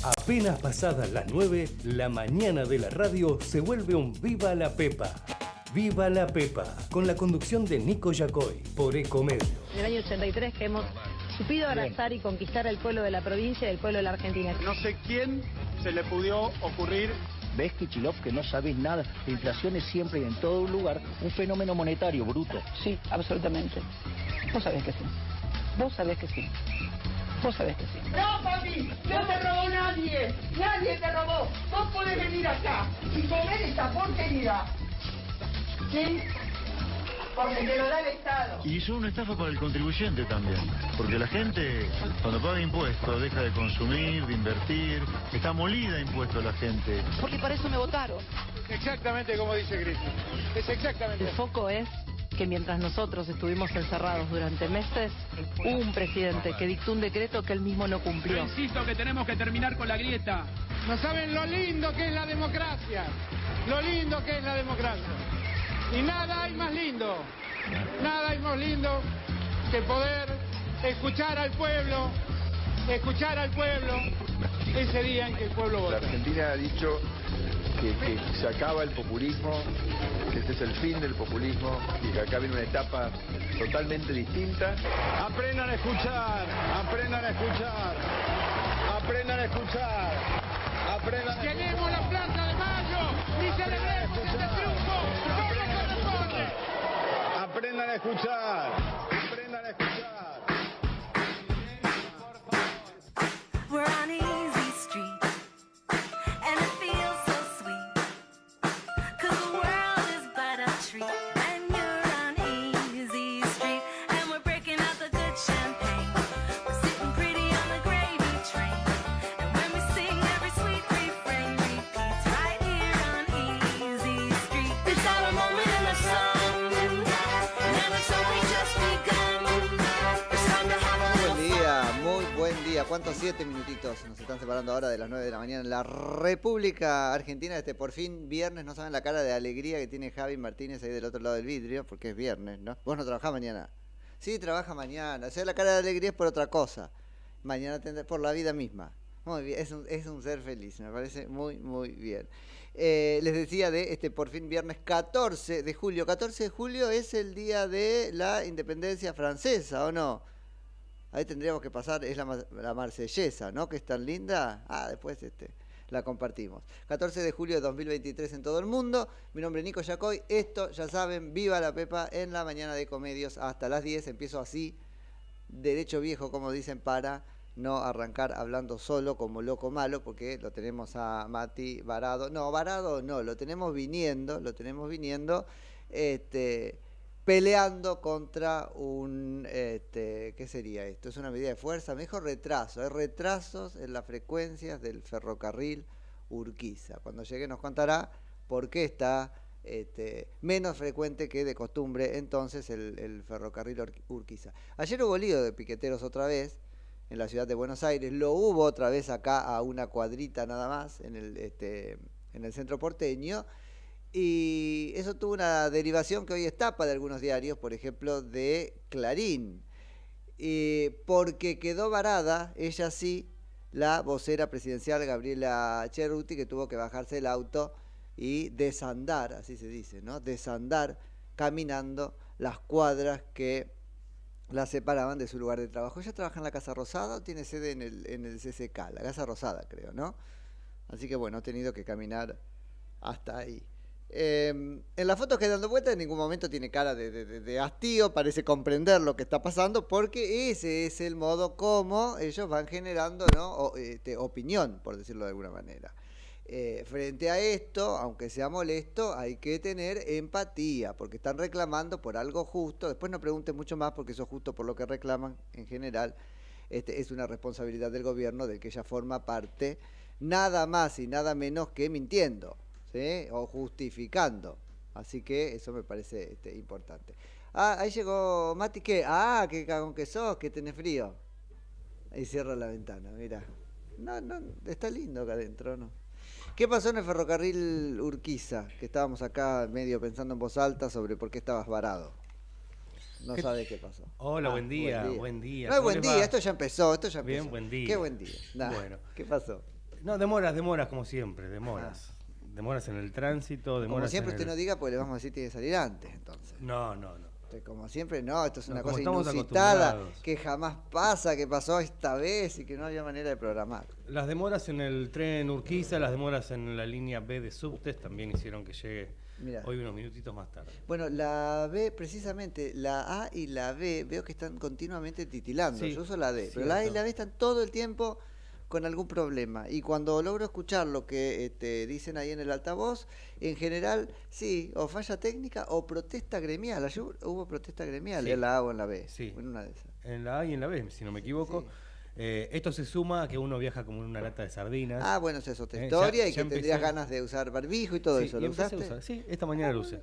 Apenas pasadas las 9, la mañana de la radio se vuelve un Viva la Pepa. Viva la Pepa, con la conducción de Nico Yacoy, por Ecomedio. En el año 83 que hemos supido abrazar y conquistar al pueblo de la provincia y al pueblo de la Argentina. No sé quién se le pudo ocurrir. ¿Ves, Kichilov, que no sabés nada? La inflación es siempre y en todo lugar un fenómeno monetario bruto. Sí, absolutamente. Vos sabés que sí. Vos sabés que sí. Vos sabés que sí. No, papi, no te robó nadie. Nadie te robó. Vos podés venir acá y comer esta porquería. ¿Sí? Porque te lo da el Estado. Y son una estafa para el contribuyente también, porque la gente cuando paga impuestos deja de consumir, de invertir, está molida a impuestos la gente. Porque para eso me votaron. Exactamente como dice Griffith. Es exactamente. El foco es que mientras nosotros estuvimos encerrados durante meses, hubo un presidente que dictó un decreto que él mismo no cumplió. Yo insisto que tenemos que terminar con la grieta. No saben lo lindo que es la democracia. Lo lindo que es la democracia. Y nada hay más lindo. Nada hay más lindo que poder escuchar al pueblo. Escuchar al pueblo ese día en que el pueblo vota. La Argentina ha dicho que se acaba el populismo, que este es el fin del populismo y que acá viene una etapa totalmente distinta. Aprendan a escuchar, aprendan a escuchar, aprendan a escuchar, aprendan a escuchar. Queremos la Plaza de Mayo y celebremos este triunfo como corresponde. Aprendan a escuchar, aprendan a escuchar. We're on easy street, and it feels so sweet, 'cause the world is but a treat when you're on easy street, and we're breaking out the good champagne, we're sitting pretty on the gravy train, and when we sing every sweet refrain repeats right here on easy street. It's our moment in the sun, and it's only just begun. It's time to have a little fun. Muy buen día. ¿Cuántos 7 minutitos nos están separando ahora de las 9 de la mañana en la República Argentina? Por fin viernes, no saben la cara de alegría que tiene Javi Martínez ahí del otro lado del vidrio, porque es viernes, ¿no? ¿Vos no trabajás mañana? Sí, trabaja mañana. O sea, la cara de alegría es por otra cosa. Mañana tendrá por la vida misma. Muy bien, es un ser feliz, me parece muy, muy bien. Les decía de por fin viernes 14 de julio. 14 de julio es el día de la independencia francesa, ¿o no? Ahí tendríamos que pasar, es la marsellesa, ¿no? Que es tan linda. Después la compartimos. 14 de julio de 2023 en todo el mundo. Mi nombre es Nico Yacoy. Esto, ya saben, Viva la Pepa en la mañana de Comedios hasta las 10. Empiezo así, derecho viejo, como dicen, para no arrancar hablando solo como loco malo, porque lo tenemos a Mati Varado. No, Varado no, lo tenemos viniendo, peleando contra un, ¿qué sería esto? Es una medida de fuerza, mejor retraso. Hay retrasos en las frecuencias del ferrocarril Urquiza. Cuando llegue nos contará por qué está menos frecuente que de costumbre entonces el ferrocarril Urquiza. Ayer hubo lío de piqueteros otra vez en la ciudad de Buenos Aires. Lo hubo otra vez acá a una cuadrita nada más en el centro porteño. Y eso tuvo una derivación que hoy es tapa de algunos diarios, por ejemplo, de Clarín. Porque quedó varada, ella sí, la vocera presidencial Gabriela Cerruti, que tuvo que bajarse del auto y desandar, así se dice, ¿no? Desandar caminando las cuadras que la separaban de su lugar de trabajo. ¿Ella trabaja en la Casa Rosada o tiene sede en el CCK? La Casa Rosada, creo, ¿no? Así que bueno, ha tenido que caminar hasta ahí. En las fotos que dando vueltas en ningún momento tiene cara de hastío, parece comprender lo que está pasando, porque ese es el modo como ellos van generando, ¿no? Opinión, por decirlo de alguna manera. Frente a esto, aunque sea molesto, hay que tener empatía, porque están reclamando por algo justo. Después no pregunten mucho más, porque eso es justo por lo que reclaman en general. Es una responsabilidad del gobierno del que ella forma parte, nada más y nada menos que mintiendo, ¿sí? O justificando. Así que eso me parece importante. Ahí llegó Mati. ¿Qué? Qué cagón que sos, que tenés frío. Ahí cierra la ventana, mira. No, está lindo acá adentro, ¿no? ¿Qué pasó en el ferrocarril Urquiza? Que estábamos acá medio pensando en voz alta sobre por qué estabas varado. No sabe qué pasó. Hola, buen día. No es buen día, esto ya empezó. Bien, buen día. Qué buen día. Bueno. ¿Qué pasó? No, demoras como siempre, demoras. Demoras en el tránsito, demoras Como siempre en usted no diga, pues le vamos a decir tiene que salir antes, entonces. No. Como siempre, no, esto es una como cosa estamos inusitada, acostumbrados. que jamás pasa, que pasó esta vez y que no había manera de programar. Las demoras en el tren Urquiza, las demoras en la línea B de subtes también hicieron que llegue hoy unos minutitos más tarde. Bueno, la B, precisamente, la A y la B, veo que están continuamente titilando. Sí, Yo uso la D, sí, pero la A y eso. la B están todo el tiempo con algún problema. Y cuando logro escuchar lo que dicen ahí en el altavoz, en general, sí, o falla técnica o protesta gremial. Ayer hubo protesta gremial en la A o en la B. Sí. En una de esas. En la A y en la B, si no me equivoco. Sí. Esto se suma a que uno viaja como en una lata de sardinas. Ah, bueno, esa es otra historia, y ya que tendrías empecé. ganas de usar barbijo y todo Sí, eso. y ¿Lo empecé a usaste? usar. Sí, esta mañana lo usé.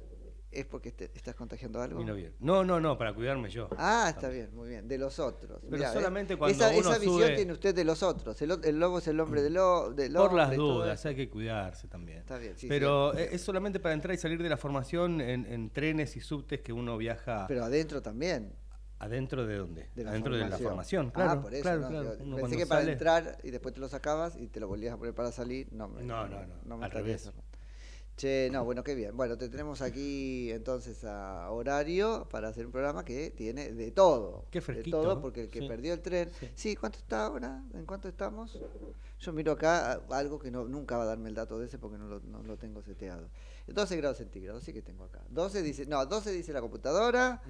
¿Es porque estás contagiando algo? Vino bien. No, para cuidarme yo. Ah, está bien, muy bien. De los otros. Pero Mirá, solamente cuando esa uno visión sube- tiene usted de los otros. El lobo es el hombre del hombre. Por las y todo dudas, eso. hay que cuidarse también. Está bien, sí, Pero siempre. es solamente para entrar y salir de la formación en trenes y subtes que uno viaja. Pero adentro también. ¿Adentro de dónde? De la Adentro de la formación, Ah, claro. por eso. claro, ¿no? claro. Yo Uno pensé cuando que para sale- entrar y después te lo sacabas y te lo volvías a poner para salir. No, me al estaría revés. cerrando. Che, no, bueno, qué bien. Bueno, te tenemos aquí entonces a horario para hacer un programa que tiene de todo. Qué De fresquito, todo, ¿no? porque el que Sí. perdió el tren. Sí, ¿cuánto está ahora? ¿En cuánto estamos? Yo miro acá algo que nunca va a darme el dato de ese porque no lo tengo seteado. 12 grados centígrados, sí que tengo acá. 12 dice la computadora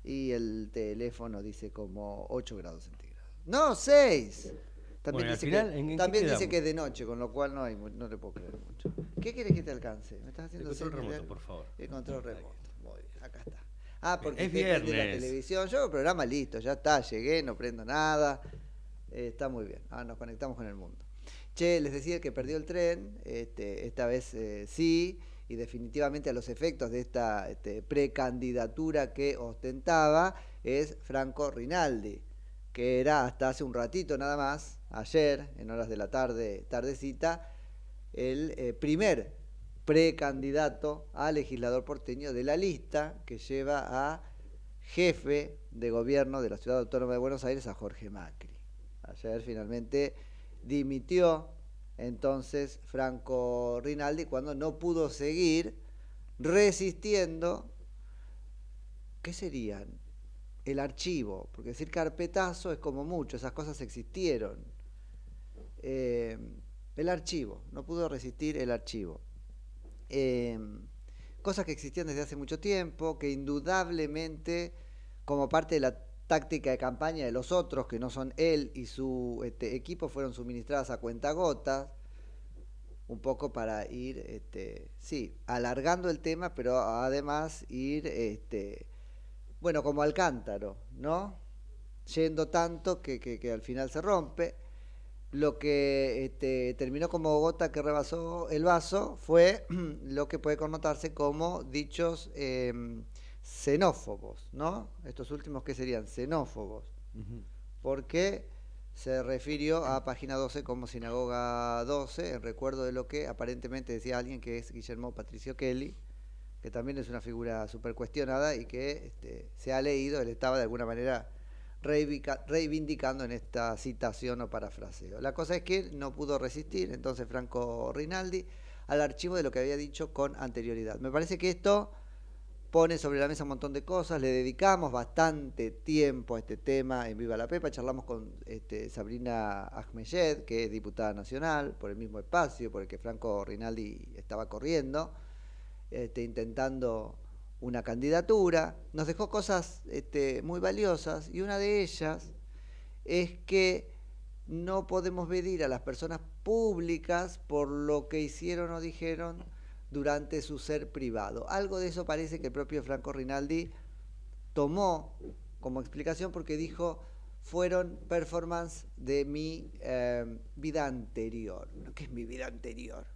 y el teléfono dice como 8 grados centígrados. No, 6. También, Bueno, al dice, final, que, ¿en qué también dice quedamos? que es de noche, con lo cual no le puedo creer mucho. ¿Qué querés que te alcance? ¿Me estás haciendo El control señas de remoto, algo? por favor. El control remoto. Muy bien, acá está. Ah, porque Es usted prende la viernes. televisión. Yo programa listo, ya está, llegué, no prendo nada. Está muy bien. Ahora nos conectamos con el mundo. Che, les decía que perdió el tren, esta vez sí, y definitivamente a los efectos de esta precandidatura que ostentaba es Franco Rinaldi, que era hasta hace un ratito nada más, ayer, en horas de la tardecita, el primer precandidato a legislador porteño de la lista que lleva a jefe de gobierno de la Ciudad Autónoma de Buenos Aires, a Jorge Macri. Ayer finalmente dimitió entonces Franco Rinaldi cuando no pudo seguir resistiendo. ¿Qué serían? El archivo, porque decir carpetazo es como mucho, esas cosas existieron. El archivo, no pudo resistir el archivo. Cosas que existían desde hace mucho tiempo, que indudablemente, como parte de la táctica de campaña de los otros, que no son él y su equipo, fueron suministradas a cuentagotas, un poco para ir, alargando el tema, pero además ir, bueno, como al cántaro, ¿no? Yendo tanto que al final se rompe. Lo que terminó como gota que rebasó el vaso fue lo que puede connotarse como dichos xenófobos, ¿no? Estos últimos, ¿qué serían? Xenófobos. Porque se refirió a Página 12 como Sinagoga 12, en recuerdo de lo que aparentemente decía alguien que es Guillermo Patricio Kelly, que también es una figura súper cuestionada y que se ha leído, él estaba de alguna manera reivindicando en esta citación o parafraseo. La cosa es que no pudo resistir entonces Franco Rinaldi al archivo de lo que había dicho con anterioridad. Me parece que esto pone sobre la mesa un montón de cosas, le dedicamos bastante tiempo a este tema en Viva la Pepa, charlamos con Sabrina Ahmeyed, que es diputada nacional, por el mismo espacio por el que Franco Rinaldi estaba corriendo, intentando una candidatura. Nos dejó cosas muy valiosas, y una de ellas es que no podemos medir a las personas públicas por lo que hicieron o dijeron durante su ser privado. Algo de eso parece que el propio Franco Rinaldi tomó como explicación, porque dijo: fueron performance de mi vida anterior. ¿Qué es mi vida anterior?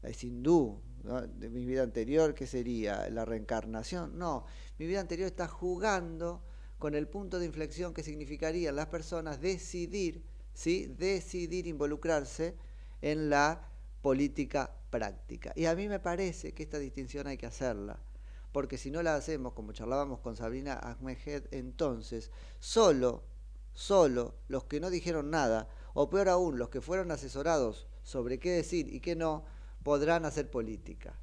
Es hindú, ¿no? De mi vida anterior, ¿qué sería? ¿La reencarnación? No, mi vida anterior está jugando con el punto de inflexión que significaría las personas decidir, ¿sí? Decidir involucrarse en la política práctica. Y a mí me parece que esta distinción hay que hacerla, porque si no la hacemos, como charlábamos con Sabrina Ahmeyed, entonces solo los que no dijeron nada o peor aún, los que fueron asesorados sobre qué decir y qué no, podrán hacer política.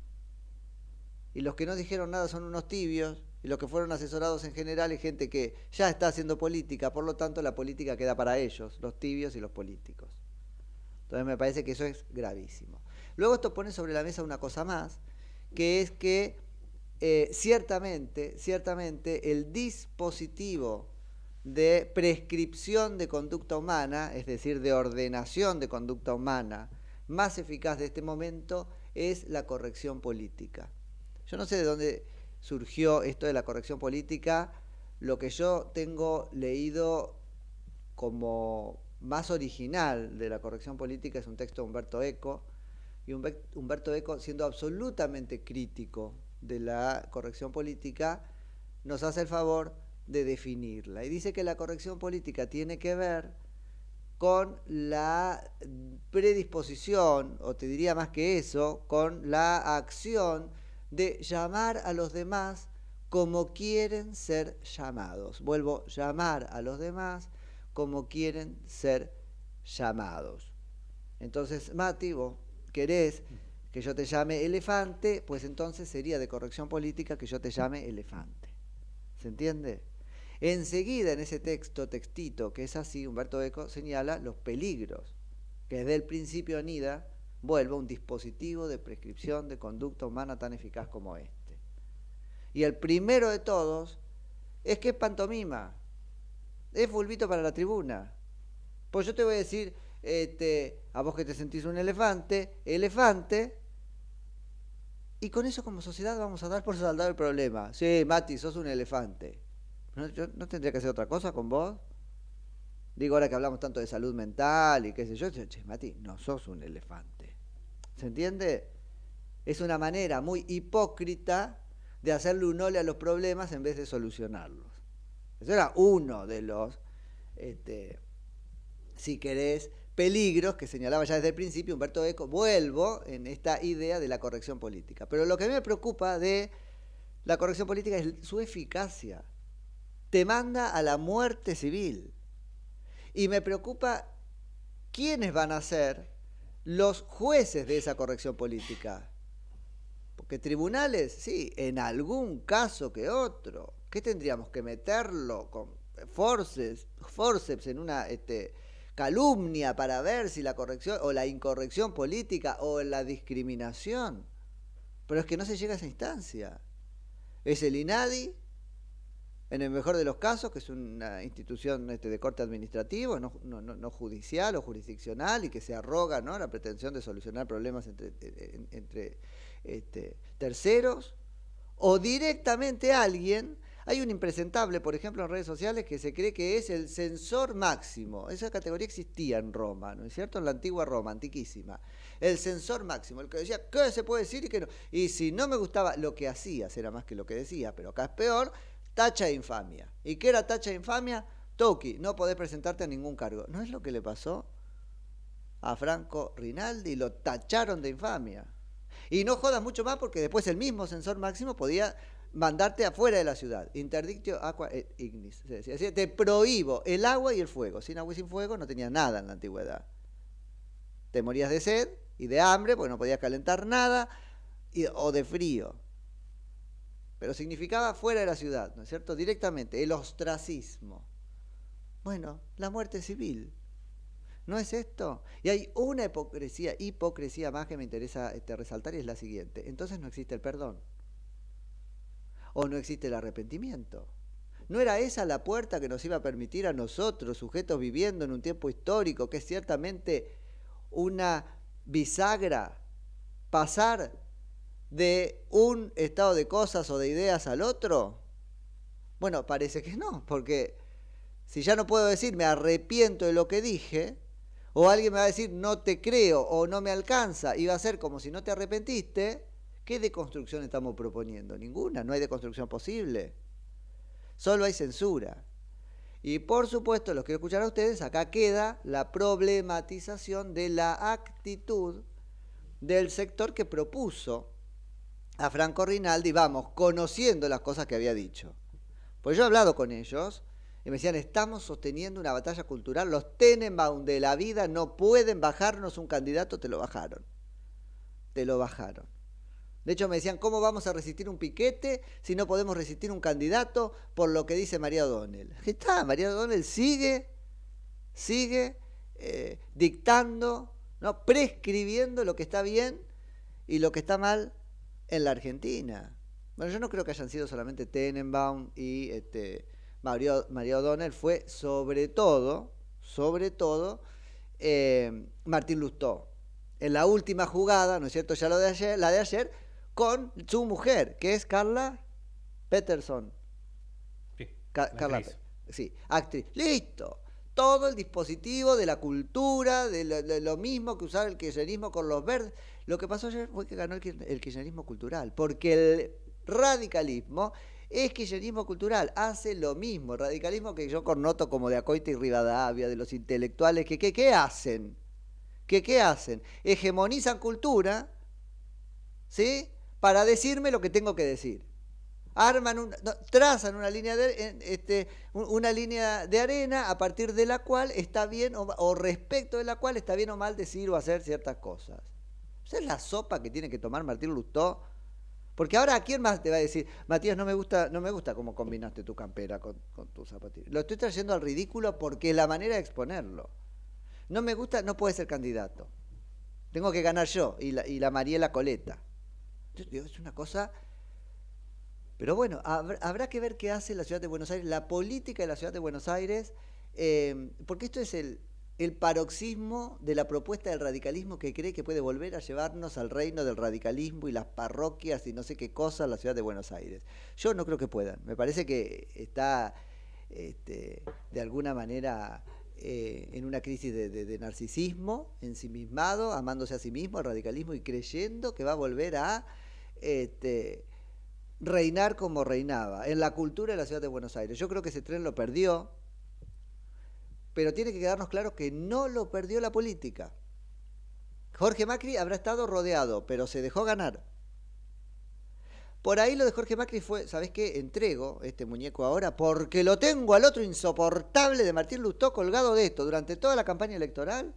Y los que no dijeron nada son unos tibios, y los que fueron asesorados en general es gente que ya está haciendo política, por lo tanto la política queda para ellos, los tibios y los políticos. Entonces me parece que eso es gravísimo. Luego esto pone sobre la mesa una cosa más, que es que ciertamente el dispositivo de prescripción de conducta humana, es decir, de ordenación de conducta humana, más eficaz de este momento es la corrección política. Yo no sé de dónde surgió esto de la corrección política. Lo que yo tengo leído como más original de la corrección política es un texto de Umberto Eco, y Umberto Eco, siendo absolutamente crítico de la corrección política, nos hace el favor de definirla. Y dice que la corrección política tiene que ver con la predisposición, o te diría más que eso, con la acción de llamar a los demás como quieren ser llamados. Vuelvo, llamar a los demás como quieren ser llamados. Entonces, Mati, vos querés que yo te llame elefante, pues entonces sería de corrección política que yo te llame elefante. ¿Se entiende? Enseguida en ese textito que es así, Umberto Eco señala los peligros que desde el principio anida, vuelvo, un dispositivo de prescripción de conducta humana tan eficaz como este. Y el primero de todos es que es pantomima, es fulbito para la tribuna. Pues yo te voy a decir, a vos que te sentís un elefante, y con eso como sociedad vamos a dar por saldado el problema. Sí, Mati, sos un elefante. ¿Yo no tendría que hacer otra cosa con vos? Digo, ahora que hablamos tanto de salud mental y qué sé yo, che, Mati, no sos un elefante. ¿Se entiende? Es una manera muy hipócrita de hacerle un ole a los problemas en vez de solucionarlos. Eso era uno de los, si querés, peligros que señalaba ya desde el principio Umberto Eco. Vuelvo en esta idea de la corrección política. Pero lo que a mí me preocupa de la corrección política es su eficacia. Te manda a la muerte civil. Y me preocupa quiénes van a ser los jueces de esa corrección política. Porque tribunales, sí, en algún caso que otro. ¿Qué tendríamos que meterlo con forceps en una calumnia para ver si la corrección o la incorrección política o la discriminación? Pero es que no se llega a esa instancia. Es el INADI, en el mejor de los casos, que es una institución de corte administrativo, no judicial o jurisdiccional, y que se arroga, ¿no?, la pretensión de solucionar problemas entre terceros, o directamente alguien. Hay un impresentable, por ejemplo, en redes sociales que se cree que es el censor máximo. Esa categoría existía en Roma, ¿no es cierto? En la antigua Roma, antiquísima. El censor máximo, el que decía qué se puede decir y qué no. Y si no me gustaba lo que hacías, era más que lo que decía, pero acá es peor, tacha de infamia. ¿Y qué era tacha de infamia? Toki, no podés presentarte a ningún cargo. ¿No es lo que le pasó a Franco Rinaldi? Lo tacharon de infamia. Y no jodas mucho más porque después el mismo censor máximo podía mandarte afuera de la ciudad. Interdictio aqua et ignis. Es decir, te prohíbo el agua y el fuego. Sin agua y sin fuego no tenías nada en la antigüedad. Te morías de sed y de hambre porque no podías calentar nada o de frío. Pero significaba fuera de la ciudad, ¿no es cierto? Directamente, el ostracismo. Bueno, la muerte civil. ¿No es esto? Y hay una hipocresía más que me interesa resaltar, y es la siguiente. Entonces no existe el perdón. O no existe el arrepentimiento. ¿No era esa la puerta que nos iba a permitir a nosotros, sujetos viviendo en un tiempo histórico, que es ciertamente una bisagra, pasar de un estado de cosas o de ideas al otro? Bueno, parece que no, porque si ya no puedo decir me arrepiento de lo que dije, o alguien me va a decir no te creo o no me alcanza, y va a ser como si no te arrepentiste, ¿qué deconstrucción estamos proponiendo? Ninguna, no hay deconstrucción posible. Solo hay censura. Y por supuesto, los quiero escuchar a ustedes, acá queda la problematización de la actitud del sector que propuso a Franco Rinaldi, vamos, conociendo las cosas que había dicho. Pues yo he hablado con ellos y me decían, estamos sosteniendo una batalla cultural, los Tenenbaum de la vida no pueden bajarnos un candidato, te lo bajaron. De hecho me decían, ¿cómo vamos a resistir un piquete si no podemos resistir un candidato por lo que dice María O'Donnell? María O'Donnell sigue dictando, ¿no? Prescribiendo lo que está bien y lo que está mal en la Argentina. Bueno, yo no creo que hayan sido solamente Tenenbaum y María O'Donnell, fue sobre todo Martín Lustó. En la última jugada, ¿no es cierto? Ya la de ayer, con su mujer, que es Carla Peterson. Sí, Carla, sí, actriz. Listo. Todo el dispositivo de la cultura, de lo mismo que usar el kirchnerismo con los verdes. Lo que pasó ayer fue que ganó el kirchnerismo cultural, porque el radicalismo es kirchnerismo cultural, hace lo mismo. El radicalismo que yo connoto como de Acoite y Rivadavia, de los intelectuales, ¿qué hacen? ¿Qué hacen? Hegemonizan cultura, ¿sí? Para decirme lo que tengo que decir. Trazan una línea de arena a partir de la cual está bien o respecto de la cual está bien o mal decir o hacer ciertas cosas. Esa es la sopa que tiene que tomar Martín Lustó. Porque ahora, ¿a quién más te va a decir? Matías, no me gusta cómo combinaste tu campera con tu zapatilla. Lo estoy trayendo al ridículo porque es la manera de exponerlo. No me gusta, no puede ser candidato. Tengo que ganar yo y la Mariela Coleta. Es una cosa... Pero bueno, habrá que ver qué hace la Ciudad de Buenos Aires, la política de la Ciudad de Buenos Aires, porque esto es el paroxismo de la propuesta del radicalismo que cree que puede volver a llevarnos al reino del radicalismo y las parroquias y no sé qué cosa la Ciudad de Buenos Aires. Yo no creo que puedan. Me parece que está de alguna manera en una crisis de narcisismo, ensimismado, amándose a sí mismo, el radicalismo, y creyendo que va a volver a reinar como reinaba en la cultura de la Ciudad de Buenos Aires. Yo creo que ese tren lo perdió, pero tiene que quedarnos claro que no lo perdió la política. Jorge Macri habrá estado rodeado, pero se dejó ganar. Por ahí lo de Jorge Macri fue, ¿sabés qué? Entrego este muñeco ahora porque lo tengo al otro insoportable de Martín Lustó colgado de esto durante toda la campaña electoral.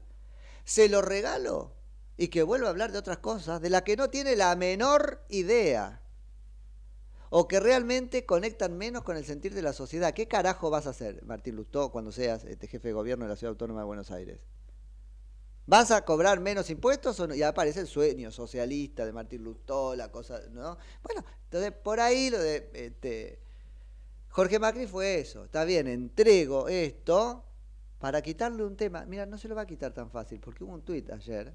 Se lo regalo y que vuelva a hablar de otras cosas de las que no tiene la menor idea. O que realmente conectan menos con el sentir de la sociedad. ¿Qué carajo vas a hacer, Martín Lustó, cuando seas jefe de gobierno de la Ciudad Autónoma de Buenos Aires? ¿Vas a cobrar menos impuestos o no? Ya aparece el sueño socialista de Martín Lustó, la cosa, ¿no? Bueno, entonces por ahí lo de Jorge Macri fue eso. Está bien, entrego esto para quitarle un tema. Mira, no se lo va a quitar tan fácil, porque hubo un tuit ayer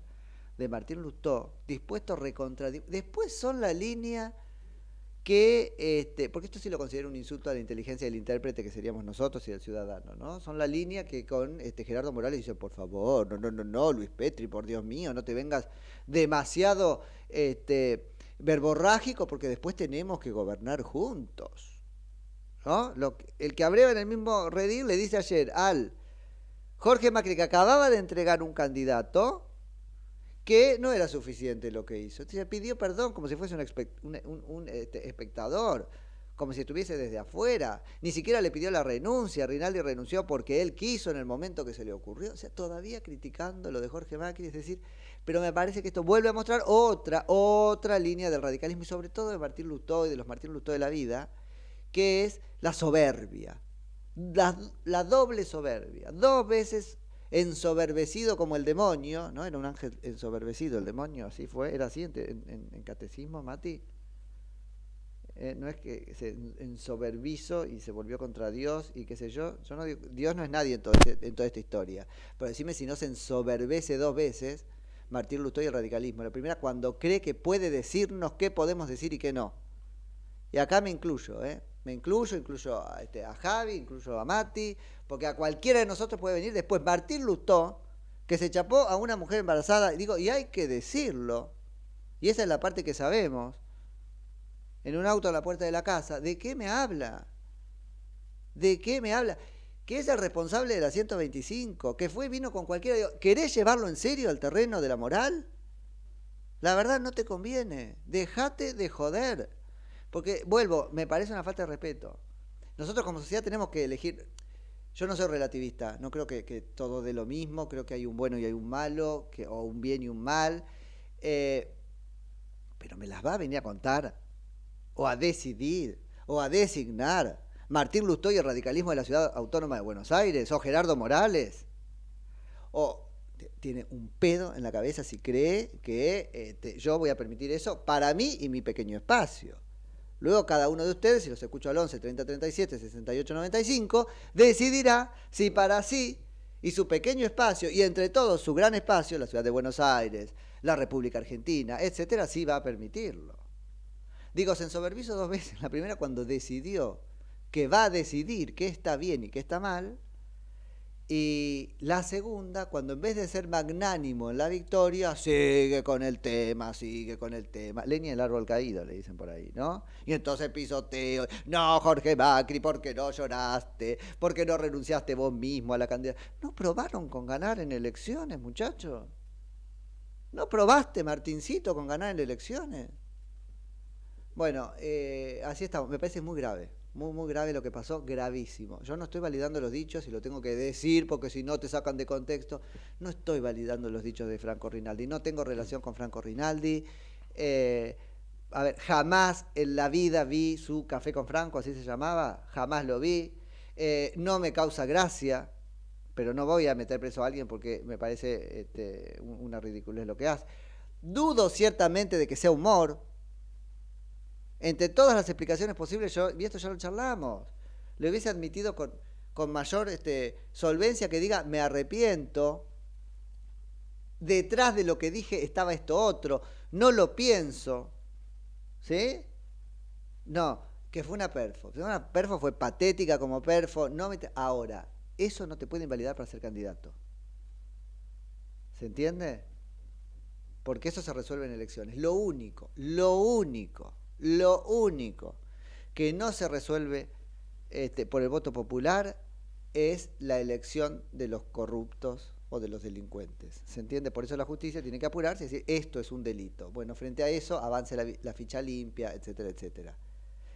de Martín Lustó dispuesto a recontradicir. Después son la línea... porque esto sí lo considero un insulto a la inteligencia del intérprete que seríamos nosotros y del ciudadano, ¿no? Son la línea que con Gerardo Morales dice, por favor, no, Luis Petri, por Dios mío, no te vengas demasiado verborrágico porque después tenemos que gobernar juntos, ¿no? El que abreva en el mismo redil le dice ayer al Jorge Macri, que acababa de entregar un candidato, que no era suficiente lo que hizo. Entonces pidió perdón como si fuese un espectador, como si estuviese desde afuera. Ni siquiera le pidió la renuncia. Rinaldi renunció porque él quiso en el momento que se le ocurrió. O sea, todavía criticando lo de Jorge Macri, es decir, pero me parece que esto vuelve a mostrar otra línea del radicalismo y sobre todo de Martín Lustó y de los Martín Lustó de la vida, que es la soberbia. La doble soberbia. 2 veces ensoberbecido como el demonio, ¿no? Era un ángel ensoberbecido el demonio, así fue, era así en catecismo, Mati. No es que se ensoberbizó y se volvió contra Dios y qué sé yo no digo, Dios no es nadie en toda esta historia, pero decime si no se ensoberbece 2 veces Martín Lustó y el radicalismo. La primera, cuando cree que puede decirnos qué podemos decir y qué no. Y acá me incluyo, incluyo a Javi, incluyo a Mati, porque a cualquiera de nosotros puede venir después Martín Lustó, que se chapó a una mujer embarazada, y hay que decirlo, y esa es la parte que sabemos, en un auto a la puerta de la casa. ¿De qué me habla? Que es el responsable de la 125, que vino con cualquiera. ¿Querés llevarlo en serio al terreno de la moral? La verdad no te conviene, dejate de joder. Porque, vuelvo, me parece una falta de respeto. Nosotros como sociedad tenemos que elegir. Yo no soy relativista, no creo que todo dé lo mismo, creo que hay un bueno y hay un malo, o un bien y un mal, pero me las va a venir a contar, o a decidir, o a designar Martín Lustó y el radicalismo de la Ciudad Autónoma de Buenos Aires, o Gerardo Morales, o tiene un pedo en la cabeza si cree que yo voy a permitir eso para mí y mi pequeño espacio. Luego cada uno de ustedes, si los escucho al 11 30 37 68 95, decidirá si para sí y su pequeño espacio, y entre todos su gran espacio, la Ciudad de Buenos Aires, la República Argentina, etcétera, sí va a permitirlo. Digo, se ensoberbizó 2 veces. La primera cuando decidió que va a decidir qué está bien y qué está mal, y la segunda, cuando en vez de ser magnánimo en la victoria, sigue con el tema. Leña del árbol caído, le dicen por ahí, ¿no? Y entonces pisoteo. No, Jorge Macri, ¿por qué no lloraste? ¿Por qué no renunciaste vos mismo a la candidatura? ¿No probaron con ganar en elecciones, muchachos? ¿No probaste, Martincito, con ganar en elecciones? Bueno, así estamos. Me parece muy grave. Muy grave lo que pasó, gravísimo. Yo no estoy validando los dichos y lo tengo que decir porque si no te sacan de contexto. No estoy validando los dichos de Franco Rinaldi. No tengo relación con Franco Rinaldi. A ver, jamás en la vida vi su Café con Franco, así se llamaba. Jamás lo vi. No me causa gracia, pero no voy a meter preso a alguien porque me parece una ridiculez lo que hace. Dudo ciertamente de que sea humor. Entre todas las explicaciones posibles, y esto ya lo charlamos, le hubiese admitido con mayor solvencia que diga, me arrepiento, detrás de lo que dije estaba esto otro, no lo pienso, ¿sí? No, que fue una perfo. Una perfo fue patética como perfo. Ahora, eso no te puede invalidar para ser candidato. ¿Se entiende? Porque eso se resuelve en elecciones. Lo único que no se resuelve por el voto popular es la elección de los corruptos o de los delincuentes. ¿Se entiende? Por eso la justicia tiene que apurarse y decir, esto es un delito. Bueno, frente a eso, avance la ficha limpia, etcétera, etcétera.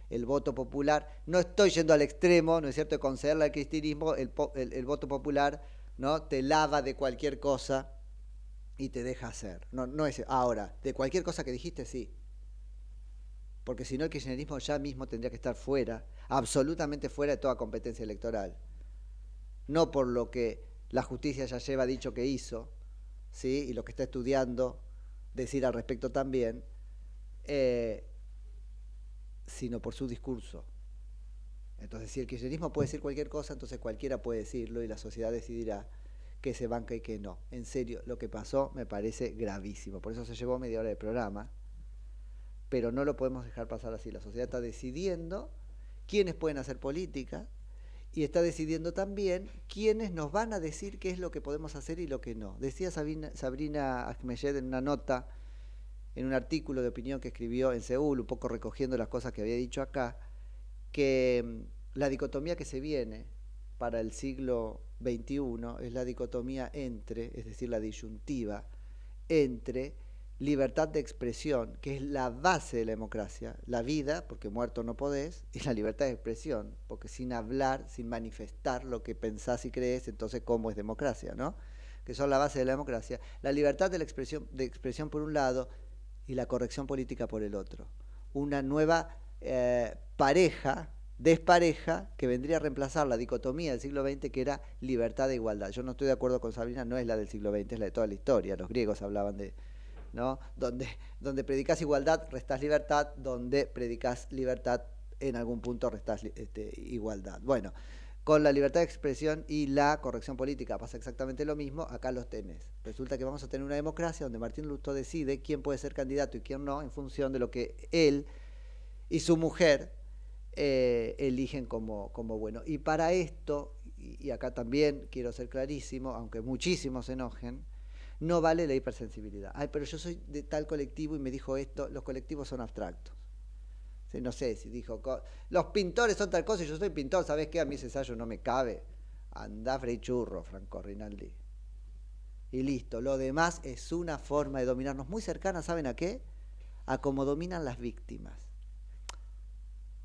El voto popular, no estoy yendo al extremo, ¿no es cierto?, de concederle al cristianismo, el voto popular, ¿no?, te lava de cualquier cosa y te deja hacer. No es, ahora, de cualquier cosa que dijiste, sí. Porque si no el kirchnerismo ya mismo tendría que estar fuera, absolutamente fuera de toda competencia electoral. No por lo que la justicia ya lleva dicho que hizo, ¿sí?, y lo que está estudiando decir al respecto también, sino por su discurso. Entonces, si el kirchnerismo puede decir cualquier cosa, entonces cualquiera puede decirlo y la sociedad decidirá que se banca y que no. En serio, lo que pasó me parece gravísimo. Por eso se llevó media hora de programa. Pero no lo podemos dejar pasar así. La sociedad está decidiendo quiénes pueden hacer política y está decidiendo también quiénes nos van a decir qué es lo que podemos hacer y lo que no. Decía Sabrina Ahmeyed en una nota, en un artículo de opinión que escribió en Seúl, un poco recogiendo las cosas que había dicho acá, que la dicotomía que se viene para el siglo XXI es la dicotomía entre, es decir, la disyuntiva entre libertad de expresión, que es la base de la democracia, la vida, porque muerto no podés, y la libertad de expresión, porque sin hablar, sin manifestar lo que pensás y crees, entonces ¿cómo es democracia?, ¿no? Que son la base de la democracia. La libertad de la expresión por un lado y la corrección política por el otro. Una nueva despareja, que vendría a reemplazar la dicotomía del siglo XX, que era libertad e igualdad. Yo no estoy de acuerdo con Sabrina, no es la del siglo XX, es la de toda la historia. Los griegos hablaban de, ¿no?, donde predicás igualdad, restás libertad, donde predicás libertad, en algún punto restás igualdad. Bueno, con la libertad de expresión y la corrección política pasa exactamente lo mismo, acá los tenés. Resulta que vamos a tener una democracia donde Martín Lustó decide quién puede ser candidato y quién no, en función de lo que él y su mujer eligen como bueno. Y para esto, y acá también quiero ser clarísimo, aunque muchísimos se enojen, no vale la hipersensibilidad. Ay, pero yo soy de tal colectivo y me dijo esto. Los colectivos son abstractos. Sí, no sé si dijo, los pintores son tal cosa y yo soy pintor, ¿sabés qué? A mí ese ensayo no me cabe. Andá frei churro, Franco Rinaldi. Y listo. Lo demás es una forma de dominarnos muy cercana, ¿saben a qué? A cómo dominan las víctimas.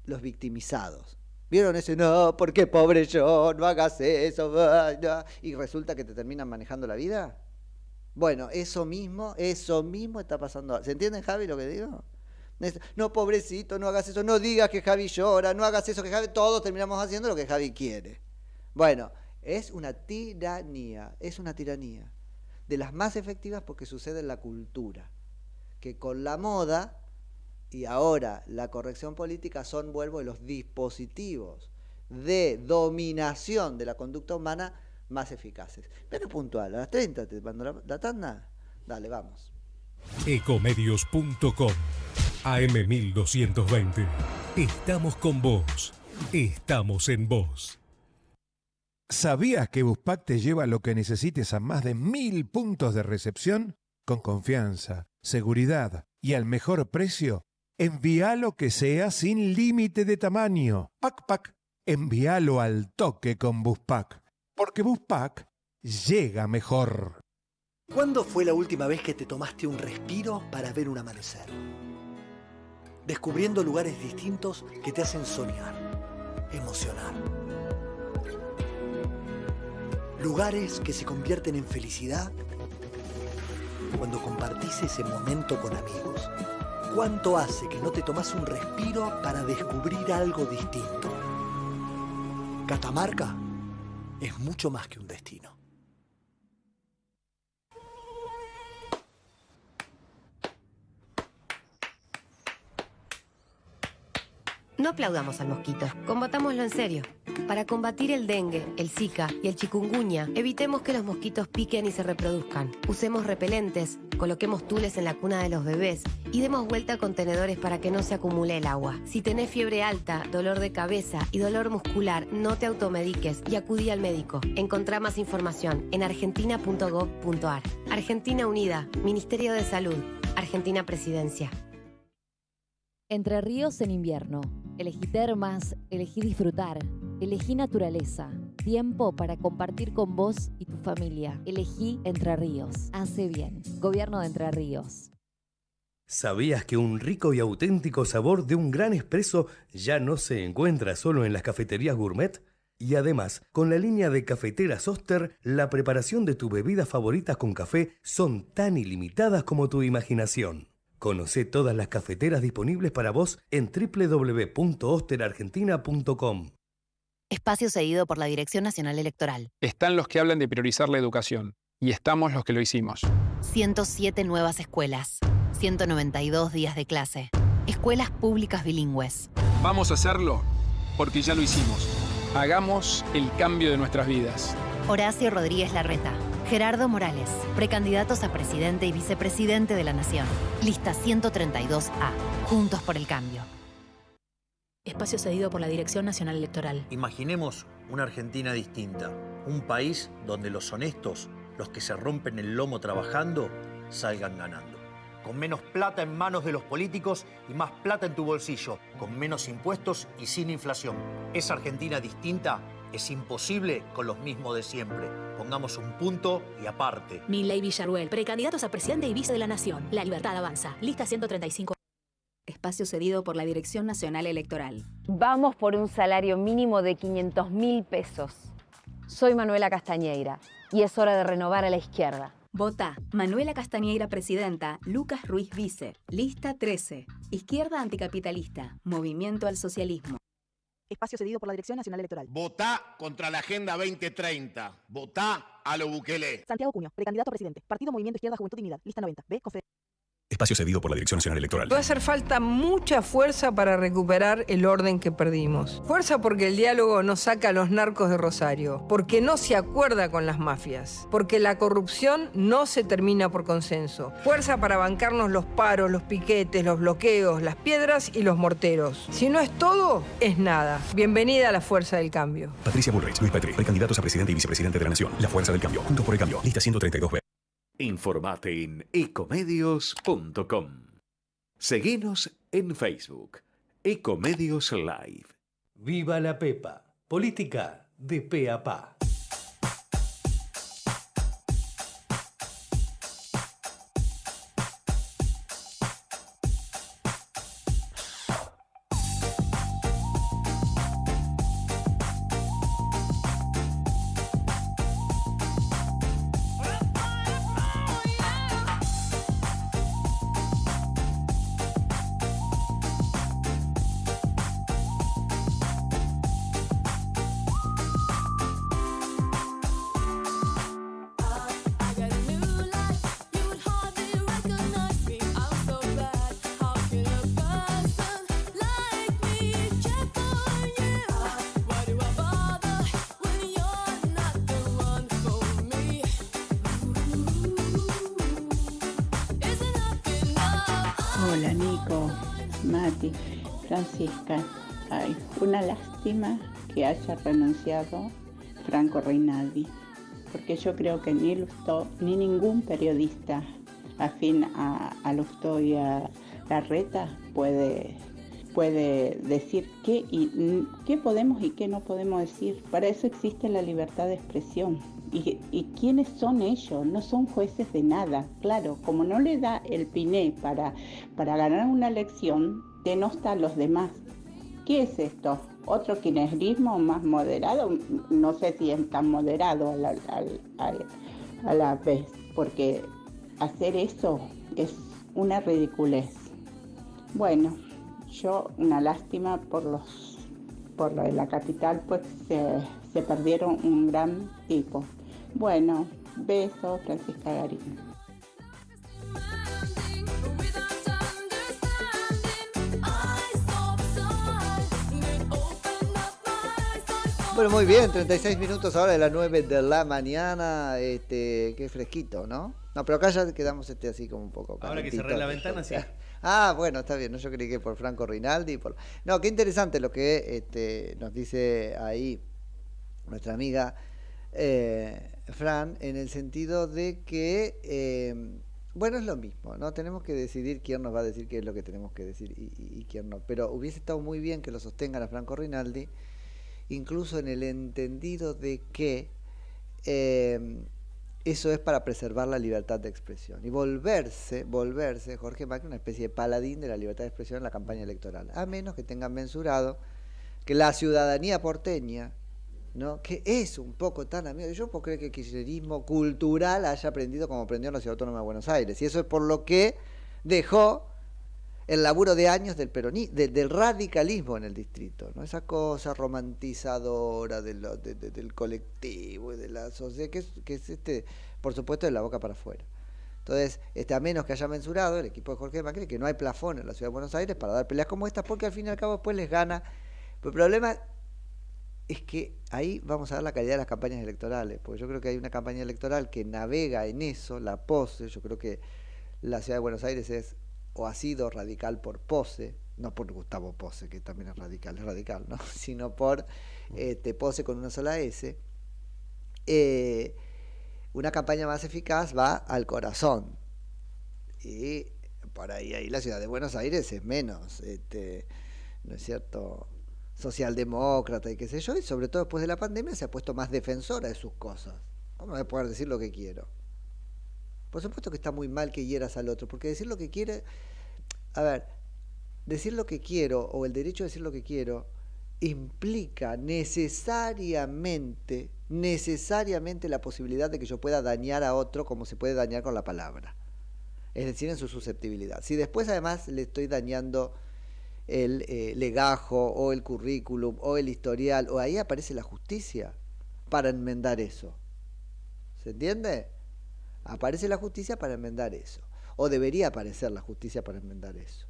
Los victimizados. ¿Vieron ese? No, porque pobre yo, no hagas eso. No. Y resulta que te terminan manejando la vida. Bueno, eso mismo está pasando ahora. ¿Se entiende, Javi, lo que digo? No, pobrecito, no hagas eso, no digas que Javi llora, no hagas eso que Javi... Todos terminamos haciendo lo que Javi quiere. Bueno, es una tiranía. De las más efectivas porque sucede en la cultura. Que con la moda y ahora la corrección política son, vuelvo, los dispositivos de dominación de la conducta humana más eficaces. Pero puntual, a las 30 te mando la tanda. Dale, vamos. Ecomedios.com AM1220. Estamos con vos. Estamos en vos. ¿Sabías que Buspack te lleva lo que necesites a más de 1000 puntos de recepción? Con confianza, seguridad y al mejor precio. Envíalo que sea sin límite de tamaño. Pack. Envíalo al toque con Buspack. Porque Buspack llega mejor. ¿Cuándo fue la última vez que te tomaste un respiro para ver un amanecer? Descubriendo lugares distintos que te hacen soñar, emocionar. Lugares que se convierten en felicidad cuando compartís ese momento con amigos. ¿Cuánto hace que no te tomás un respiro para descubrir algo distinto? Catamarca es mucho más que un destino. No aplaudamos al mosquito, combatámoslo en serio. Para combatir el dengue, el zika y el chikungunya, evitemos que los mosquitos piquen y se reproduzcan. Usemos repelentes, coloquemos tules en la cuna de los bebés y demos vuelta a contenedores para que no se acumule el agua. Si tenés fiebre alta, dolor de cabeza y dolor muscular, no te automediques y acudí al médico. Encontrá más información en argentina.gov.ar. Argentina Unida, Ministerio de Salud, Argentina Presidencia. Entre Ríos en invierno. Elegí termas, elegí disfrutar, elegí naturaleza, tiempo para compartir con vos y tu familia. Elegí Entre Ríos. Hace bien. Gobierno de Entre Ríos. ¿Sabías que un rico y auténtico sabor de un gran espresso ya no se encuentra solo en las cafeterías gourmet? Y además, con la línea de cafeteras Oster, la preparación de tus bebidas favoritas con café son tan ilimitadas como tu imaginación. Conocé todas las cafeteras disponibles para vos en www.osterargentina.com. Espacio cedido por la Dirección Nacional Electoral. Están los que hablan de priorizar la educación. Y estamos los que lo hicimos. 107 nuevas escuelas. 192 días de clase. Escuelas públicas bilingües. Vamos a hacerlo porque ya lo hicimos. Hagamos el cambio de nuestras vidas. Horacio Rodríguez Larreta. Gerardo Morales, precandidatos a presidente y vicepresidente de la Nación. Lista 132A. Juntos por el cambio. Espacio cedido por la Dirección Nacional Electoral. Imaginemos una Argentina distinta. Un país donde los honestos, los que se rompen el lomo trabajando, salgan ganando. Con menos plata en manos de los políticos y más plata en tu bolsillo. Con menos impuestos y sin inflación. Esa Argentina distinta es imposible con los mismos de siempre. Pongamos un punto y aparte. Milei Villarruel, precandidatos a presidente y vice de la Nación. La libertad avanza. Lista 135. Espacio cedido por la Dirección Nacional Electoral. Vamos por un salario mínimo de 500.000 pesos. Soy Manuela Castañeira y es hora de renovar a la izquierda. Vota Manuela Castañeira presidenta, Lucas Ruiz vice. Lista 13. Izquierda anticapitalista. Movimiento al socialismo. Espacio cedido por la Dirección Nacional Electoral. Votá contra la Agenda 2030. Votá a lo Bukele. Santiago Cuño, precandidato a presidente. Partido Movimiento Izquierda Juventud Dignidad. Lista 90. B. Espacio cedido por la Dirección Nacional Electoral. Va a hacer falta mucha fuerza para recuperar el orden que perdimos. Fuerza porque el diálogo no saca a los narcos de Rosario, porque no se acuerda con las mafias, porque la corrupción no se termina por consenso. Fuerza para bancarnos los paros, los piquetes, los bloqueos, las piedras y los morteros. Si no es todo, es nada. Bienvenida a la fuerza del cambio. Patricia Bullrich, Luis Petri, precandidatos a presidente y vicepresidente de la Nación. La fuerza del cambio. Juntos por el cambio. Lista 132B. Informate en ecomedios.com. Seguinos en Facebook. Ecomedios Live. Viva la Pepa. Política de pe a pa. Mati, Francisca, ay, una lástima que haya renunciado Franco Rinaldi, porque yo creo que ni Lustó ni ningún periodista afín a Lustó y a Larreta puede decir qué podemos y qué no podemos decir. Para eso existe la libertad de expresión. ¿Y quiénes son ellos? No son jueces de nada. Claro, como no le da el piné para ganar una elección, denosta a los demás. ¿Qué es esto? ¿Otro kirchnerismo más moderado? No sé si es tan moderado a la vez, porque hacer eso es una ridiculez. Bueno, yo una lástima por lo de la capital, pues se perdieron un gran tipo. Bueno, besos, Francisca Garín. Bueno, muy bien, 36 minutos ahora de las 9 de la mañana, qué fresquito, ¿no? No, pero acá ya quedamos así como un poco ahora que cerré la ventana, sí. Ah, bueno, está bien, no, yo creí que por Franco Rinaldi. No, qué interesante lo que nos dice ahí nuestra amiga Fran, en el sentido de que, bueno, es lo mismo, ¿no? Tenemos que decidir quién nos va a decir qué es lo que tenemos que decir y quién no. Pero hubiese estado muy bien que lo sostengan a Franco Rinaldi, incluso en el entendido de que eso es para preservar la libertad de expresión y volverse Jorge Macri una especie de paladín de la libertad de expresión en la campaña electoral, a menos que tengan mensurado que la ciudadanía porteña, ¿no?, que es un poco tan amigo, yo puedo creer que el kirchnerismo cultural haya aprendido como aprendió en la Ciudad Autónoma de Buenos Aires, y eso es por lo que dejó el laburo de años del radicalismo en el distrito, ¿no? Esa cosa romantizadora del colectivo y de la sociedad, que es por supuesto, de la boca para afuera. Entonces, a menos que haya mensurado el equipo de Jorge Macri, que no hay plafón en la Ciudad de Buenos Aires para dar peleas como estas, porque al fin y al cabo después les gana. Pero el problema es que ahí vamos a ver la calidad de las campañas electorales, porque yo creo que hay una campaña electoral que navega en eso, la pose. Yo creo que la Ciudad de Buenos Aires es o ha sido radical por Pose, no por Gustavo Pose, que también es radical, ¿no? Sino por Pose con una sola S. Una campaña más eficaz va al corazón. Y por ahí la Ciudad de Buenos Aires es menos, ¿no es cierto?, socialdemócrata y qué sé yo, y sobre todo después de la pandemia se ha puesto más defensora de sus cosas. ¿Cómo voy a poder decir lo que quiero? Por supuesto que está muy mal que hieras al otro, porque decir lo que quiere, decir lo que quiero o el derecho a decir lo que quiero implica necesariamente la posibilidad de que yo pueda dañar a otro como se puede dañar con la palabra, es decir, en su susceptibilidad. Si después además le estoy dañando el legajo o el currículum o el historial, o ahí aparece la justicia para enmendar eso. ¿Se entiende? Aparece la justicia para enmendar eso, o debería aparecer la justicia para enmendar eso.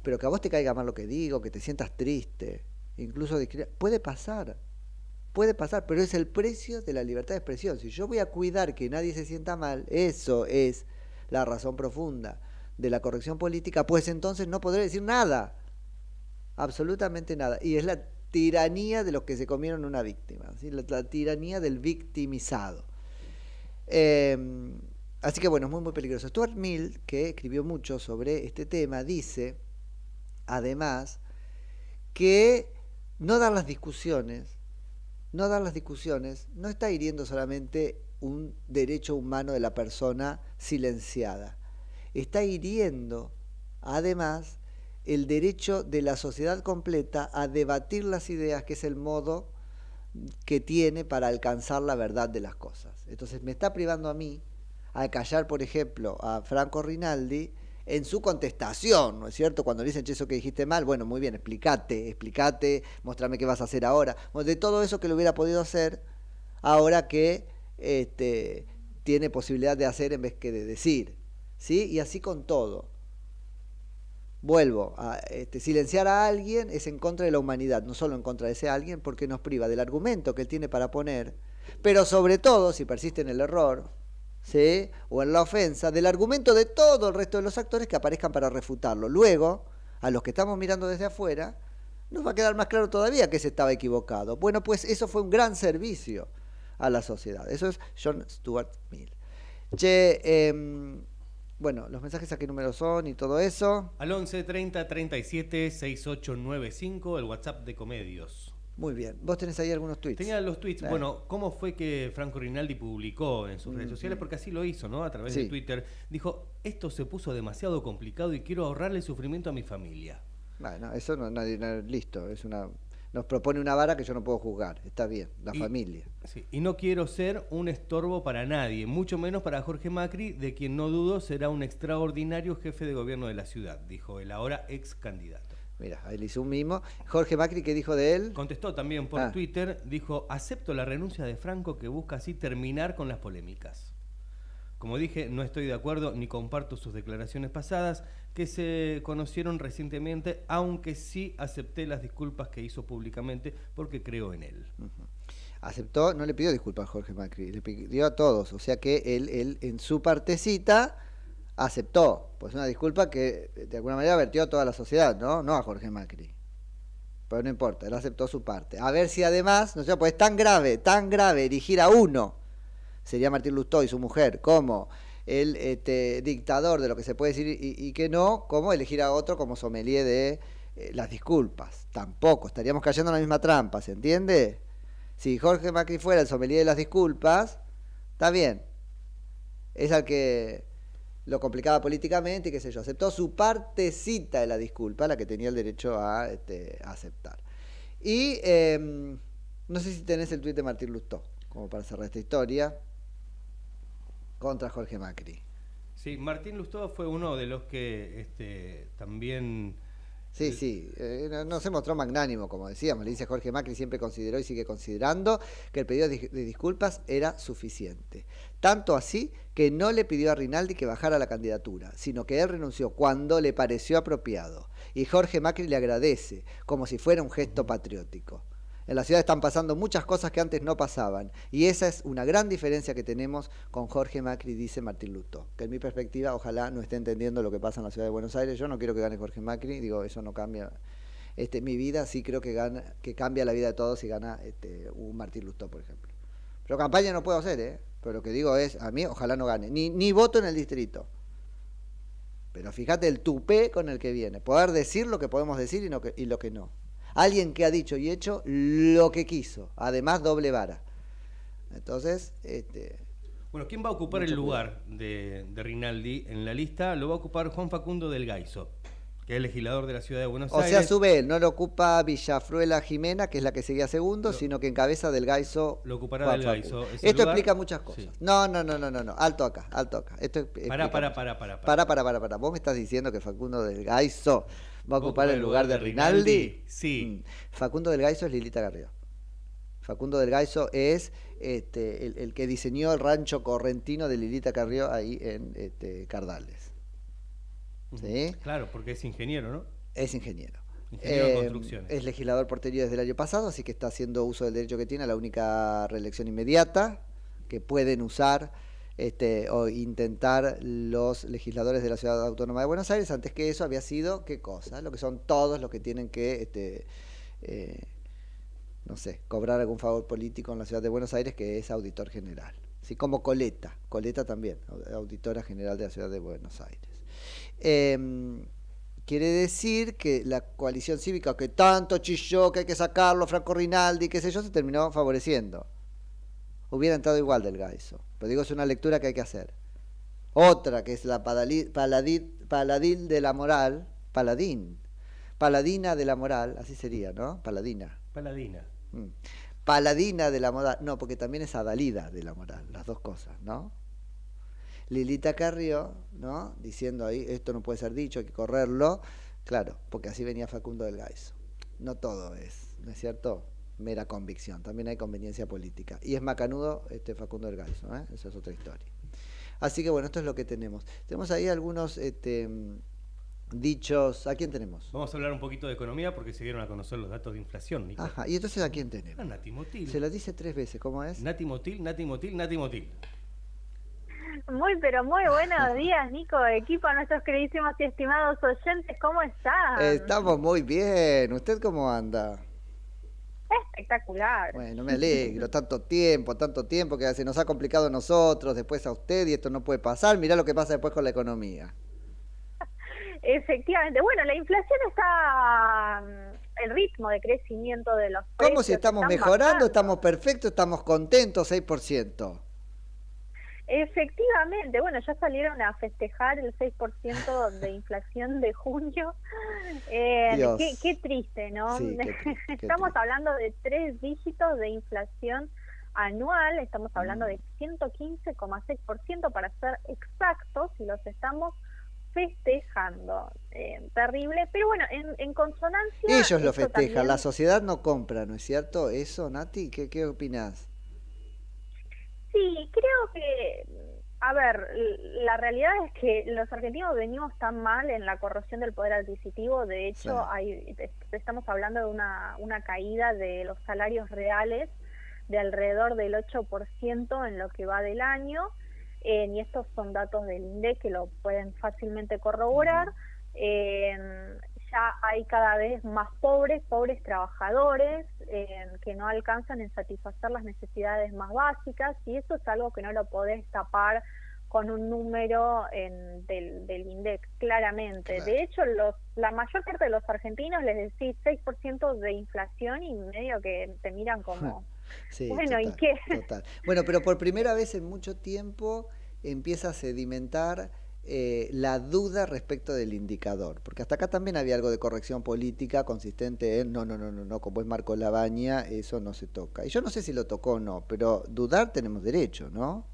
Pero que a vos te caiga mal lo que digo, que te sientas triste, incluso puede pasar, pero es el precio de la libertad de expresión. Si yo voy a cuidar que nadie se sienta mal, eso es la razón profunda de la corrección política, pues entonces no podré decir nada, absolutamente nada, y es la tiranía de los que se comieron una víctima, ¿sí? La tiranía del victimizado. Así que bueno, es muy muy peligroso. Stuart Mill, que escribió mucho sobre este tema, dice además que no dar las discusiones no está hiriendo solamente un derecho humano de la persona silenciada, está hiriendo además el derecho de la sociedad completa a debatir las ideas, que es el modo que tiene para alcanzar la verdad de las cosas. Entonces me está privando a mí a callar, por ejemplo, a Franco Rinaldi en su contestación, ¿no es cierto? Cuando le dicen, che, eso que dijiste mal, bueno, muy bien, explícate, mostrame qué vas a hacer ahora. Bueno, de todo eso que lo hubiera podido hacer, ahora que tiene posibilidad de hacer en vez que de decir, ¿sí? Y así con todo. Vuelvo a silenciar a alguien es en contra de la humanidad, no solo en contra de ese alguien, porque nos priva del argumento que él tiene para poner, pero sobre todo, si persiste en el error, ¿sí? O en la ofensa del argumento de todo el resto de los actores que aparezcan para refutarlo. Luego, a los que estamos mirando desde afuera, nos va a quedar más claro todavía que se estaba equivocado. Bueno, pues eso fue un gran servicio a la sociedad. Eso es John Stuart Mill. Che, bueno, los mensajes a qué número son y todo eso. Al 11 30 37 6895, el WhatsApp de Comedios. Muy bien. ¿Vos tenés ahí algunos tweets? Tenía los tweets. Bueno, ¿cómo fue que Franco Rinaldi publicó en sus redes sociales? Porque así lo hizo, ¿no? A través de Twitter. Dijo, esto se puso demasiado complicado y quiero ahorrarle sufrimiento a mi familia. Bueno, eso listo, nos propone una vara que yo no puedo juzgar, está bien, familia. Sí, y no quiero ser un estorbo para nadie, mucho menos para Jorge Macri, de quien no dudo será un extraordinario jefe de gobierno de la ciudad, dijo el ahora ex candidato. Mira, ahí le hizo un mimo. Jorge Macri, ¿qué dijo de él? Contestó también por Twitter, dijo, acepto la renuncia de Franco que busca así terminar con las polémicas. Como dije, no estoy de acuerdo ni comparto sus declaraciones pasadas que se conocieron recientemente, aunque sí acepté las disculpas que hizo públicamente porque creo en él. Aceptó, no le pidió disculpas a Jorge Macri, le pidió a todos, o sea que él en su partecita aceptó, pues una disculpa que de alguna manera vertió a toda la sociedad, no a Jorge Macri. Pero no importa, él aceptó su parte. A ver si además, no sé, pues es tan grave erigir a uno, sería Martín Lustó y su mujer, como el dictador de lo que se puede decir y que no, como elegir a otro como sommelier de las disculpas. Tampoco, estaríamos cayendo en la misma trampa, ¿se entiende? Si Jorge Macri fuera el sommelier de las disculpas, está bien. Es al que lo complicaba políticamente y qué sé yo. Aceptó su partecita de la disculpa, la que tenía el derecho a aceptar. Y no sé si tenés el tuit de Martín Lustó, como para cerrar esta historia, contra Jorge Macri. Sí, Martín Lustó fue uno de los que también... no se mostró magnánimo, como decíamos. Le dice Jorge Macri, siempre consideró y sigue considerando que el pedido de disculpas era suficiente. Tanto así que no le pidió a Rinaldi que bajara la candidatura, sino que él renunció cuando le pareció apropiado. Y Jorge Macri le agradece, como si fuera un gesto patriótico. En la ciudad están pasando muchas cosas que antes no pasaban, y esa es una gran diferencia que tenemos con Jorge Macri, dice Martín Lustó, que en mi perspectiva ojalá no esté entendiendo lo que pasa en la ciudad de Buenos Aires. Yo no quiero que gane Jorge Macri, digo, eso no cambia mi vida, sí creo que cambia la vida de todos si gana un Martín Lustó, por ejemplo. Pero campaña no puedo hacer, pero lo que digo es, a mí ojalá no gane, ni voto en el distrito. Pero fíjate el tupé con el que viene, poder decir lo que podemos decir y lo que no. Alguien que ha dicho y hecho lo que quiso, además doble vara. Entonces, bueno, ¿quién va a ocupar el lugar de Rinaldi en la lista? Lo va a ocupar Juan Facundo del Gaizo, que es legislador de la ciudad de Buenos Aires. O sea, sube él, no lo ocupa Villafruela Jimena, que es la que seguía segundo, sino que encabeza del Gaizo. Lo ocupará del Gaizo. Esto explica muchas cosas. Sí. No, alto acá. Esto Pará. ¿Vos me estás diciendo que Facundo del Gaizo va a ocupar el lugar de Rinaldi? Sí. Facundo del Gaizo es Lilita Garrido. Facundo del Gaizo es el que diseñó el rancho correntino de Lilita Carrió ahí en Cardales. ¿Sí? Claro, porque es ingeniero, ¿no? Es ingeniero. Ingeniero de construcciones. Es legislador porteño desde el año pasado, así que está haciendo uso del derecho que tiene a la única reelección inmediata que pueden usar o intentar los legisladores de la Ciudad Autónoma de Buenos Aires. Antes que eso había sido, ¿qué cosa? Lo que son todos los que tienen que cobrar algún favor político en la Ciudad de Buenos Aires, que es auditor general. Así como Coleta también, auditora general de la Ciudad de Buenos Aires. Quiere decir que la coalición cívica que tanto chilló, que hay que sacarlo, Franco Rinaldi, qué sé yo, se terminó favoreciendo. Hubiera entrado igual del Gaizo, pero digo, es una lectura que hay que hacer. Otra, que es la paladín de la moral, paladina de la moral, así sería, ¿no? Paladina de la moral, no, porque también es adalida de la moral, las dos cosas, ¿no? Lilita Carrió, ¿no? Diciendo ahí, esto no puede ser dicho, hay que correrlo. Claro, porque así venía Facundo del Gaizo. No todo es, ¿no es cierto?, mera convicción, también hay conveniencia política. Y es macanudo Facundo del Gaizo, esa es otra historia. Así que bueno, esto es lo que tenemos. Tenemos ahí algunos dichos. ¿A quién tenemos? Vamos a hablar un poquito de economía porque se dieron a conocer los datos de inflación, Nico. Ajá, y entonces ¿a quién tenemos? A Nati Motil. Se lo dice 3 veces, ¿cómo es? Nati Motil. Pero muy buenos días, Nico, equipo, a nuestros queridísimos y estimados oyentes, ¿cómo están? Estamos muy bien. ¿Usted cómo anda? Espectacular. Bueno, me alegro. Tanto tiempo que se nos ha complicado a nosotros, después a usted, y esto no puede pasar. Mirá lo que pasa después con la economía. Efectivamente. Bueno, la inflación está... El ritmo de crecimiento de los precios... ¿Cómo si estamos mejorando? Bajando. Estamos perfectos, estamos contentos, 6%. Efectivamente, bueno, ya salieron a festejar el 6% de inflación de junio. Qué triste, ¿no? Sí, qué triste. Estamos hablando de 3 dígitos de inflación anual, estamos hablando de 115,6% para ser exactos, y los estamos festejando. Terrible, pero bueno, en consonancia... Ellos lo festejan, también... la sociedad no compra, ¿no es cierto? Eso, Nati, ¿qué opinás? Sí, creo que, a ver, la realidad es que los argentinos venimos tan mal en la corrosión del poder adquisitivo. De hecho, estamos hablando de una caída de los salarios reales de alrededor del 8% en lo que va del año, y estos son datos del INDEC que lo pueden fácilmente corroborar. Ya hay cada vez más pobres trabajadores que no alcanzan en satisfacer las necesidades más básicas, y eso es algo que no lo podés tapar con un número del INDEC, claramente. Claro. De hecho, la mayor parte de los argentinos les decís 6% de inflación y medio que te miran como, sí, bueno, total, ¿y qué? Total. Bueno, pero por primera vez en mucho tiempo empieza a sedimentar la duda respecto del indicador, porque hasta acá también había algo de corrección política consistente en no, como es Marco Labaña, eso no se toca. Y yo no sé si lo tocó o no, pero dudar tenemos derecho, ¿no?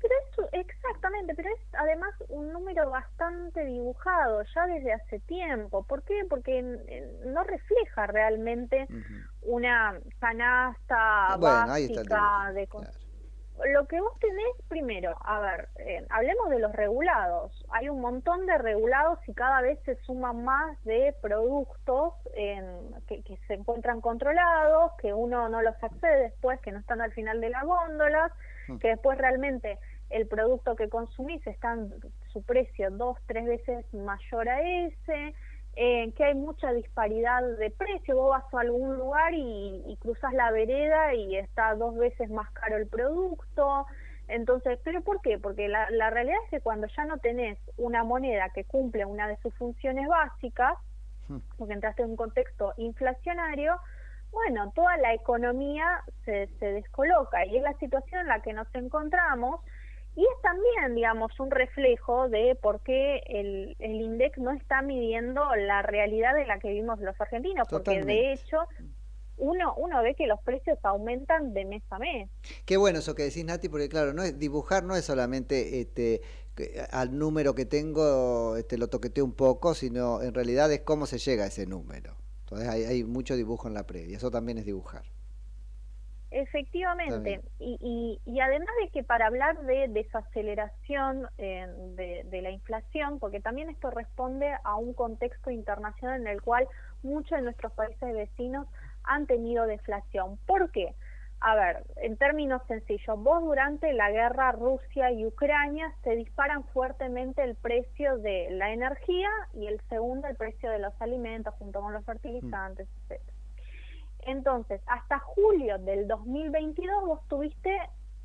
Pero exactamente, pero es además un número bastante dibujado ya desde hace tiempo. ¿Por qué? Porque no refleja realmente una canasta básica de... Claro. Lo que vos tenés primero, a ver, hablemos de los regulados. Hay un montón de regulados y cada vez se suman más de productos que se encuentran controlados, que uno no los accede después, que no están al final de las góndolas, que después realmente el producto que consumís está en su precio 2-3 veces mayor a ese, que hay mucha disparidad de precio. Vos vas a algún lugar y cruzás la vereda y está 2 veces más caro el producto. Entonces, ¿pero por qué? Porque la realidad es que cuando ya no tenés una moneda que cumple una de sus funciones básicas, porque entraste en un contexto inflacionario, bueno, toda la economía se descoloca, y es la situación en la que nos encontramos. Y es también, digamos, un reflejo de por qué el INDEC no está midiendo la realidad en la que vivimos los argentinos. Totalmente. Porque de hecho uno ve que los precios aumentan de mes a mes. Qué bueno eso que decís, Nati, porque claro, no es dibujar, no es solamente al número que tengo lo toqueteo un poco, sino en realidad es cómo se llega a ese número. Entonces hay mucho dibujo en la previa, eso también es dibujar. Efectivamente, y además de que para hablar de desaceleración de la inflación, porque también esto responde a un contexto internacional en el cual muchos de nuestros países vecinos han tenido deflación. ¿Por qué? A ver, en términos sencillos, vos durante la guerra Rusia y Ucrania se disparan fuertemente el precio de la energía y el precio de los alimentos junto con los fertilizantes, etc. Entonces, hasta julio del 2022 vos tuviste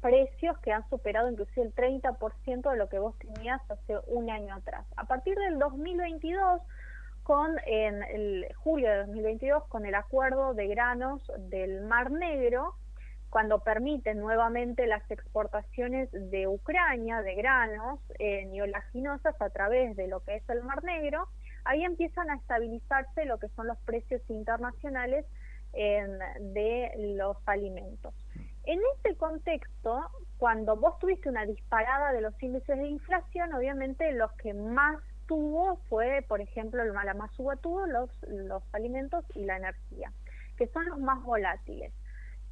precios que han superado inclusive el 30% de lo que vos tenías hace un año atrás. A partir del 2022, en el julio de 2022, con el acuerdo de granos del Mar Negro, cuando permiten nuevamente las exportaciones de Ucrania de granos y oleaginosas a través de lo que es el Mar Negro, ahí empiezan a estabilizarse lo que son los precios internacionales de los alimentos. En este contexto, cuando vos tuviste una disparada de los índices de inflación, obviamente los que más tuvo fue, por ejemplo, la más suba tuvo los alimentos y la energía, que son los más volátiles.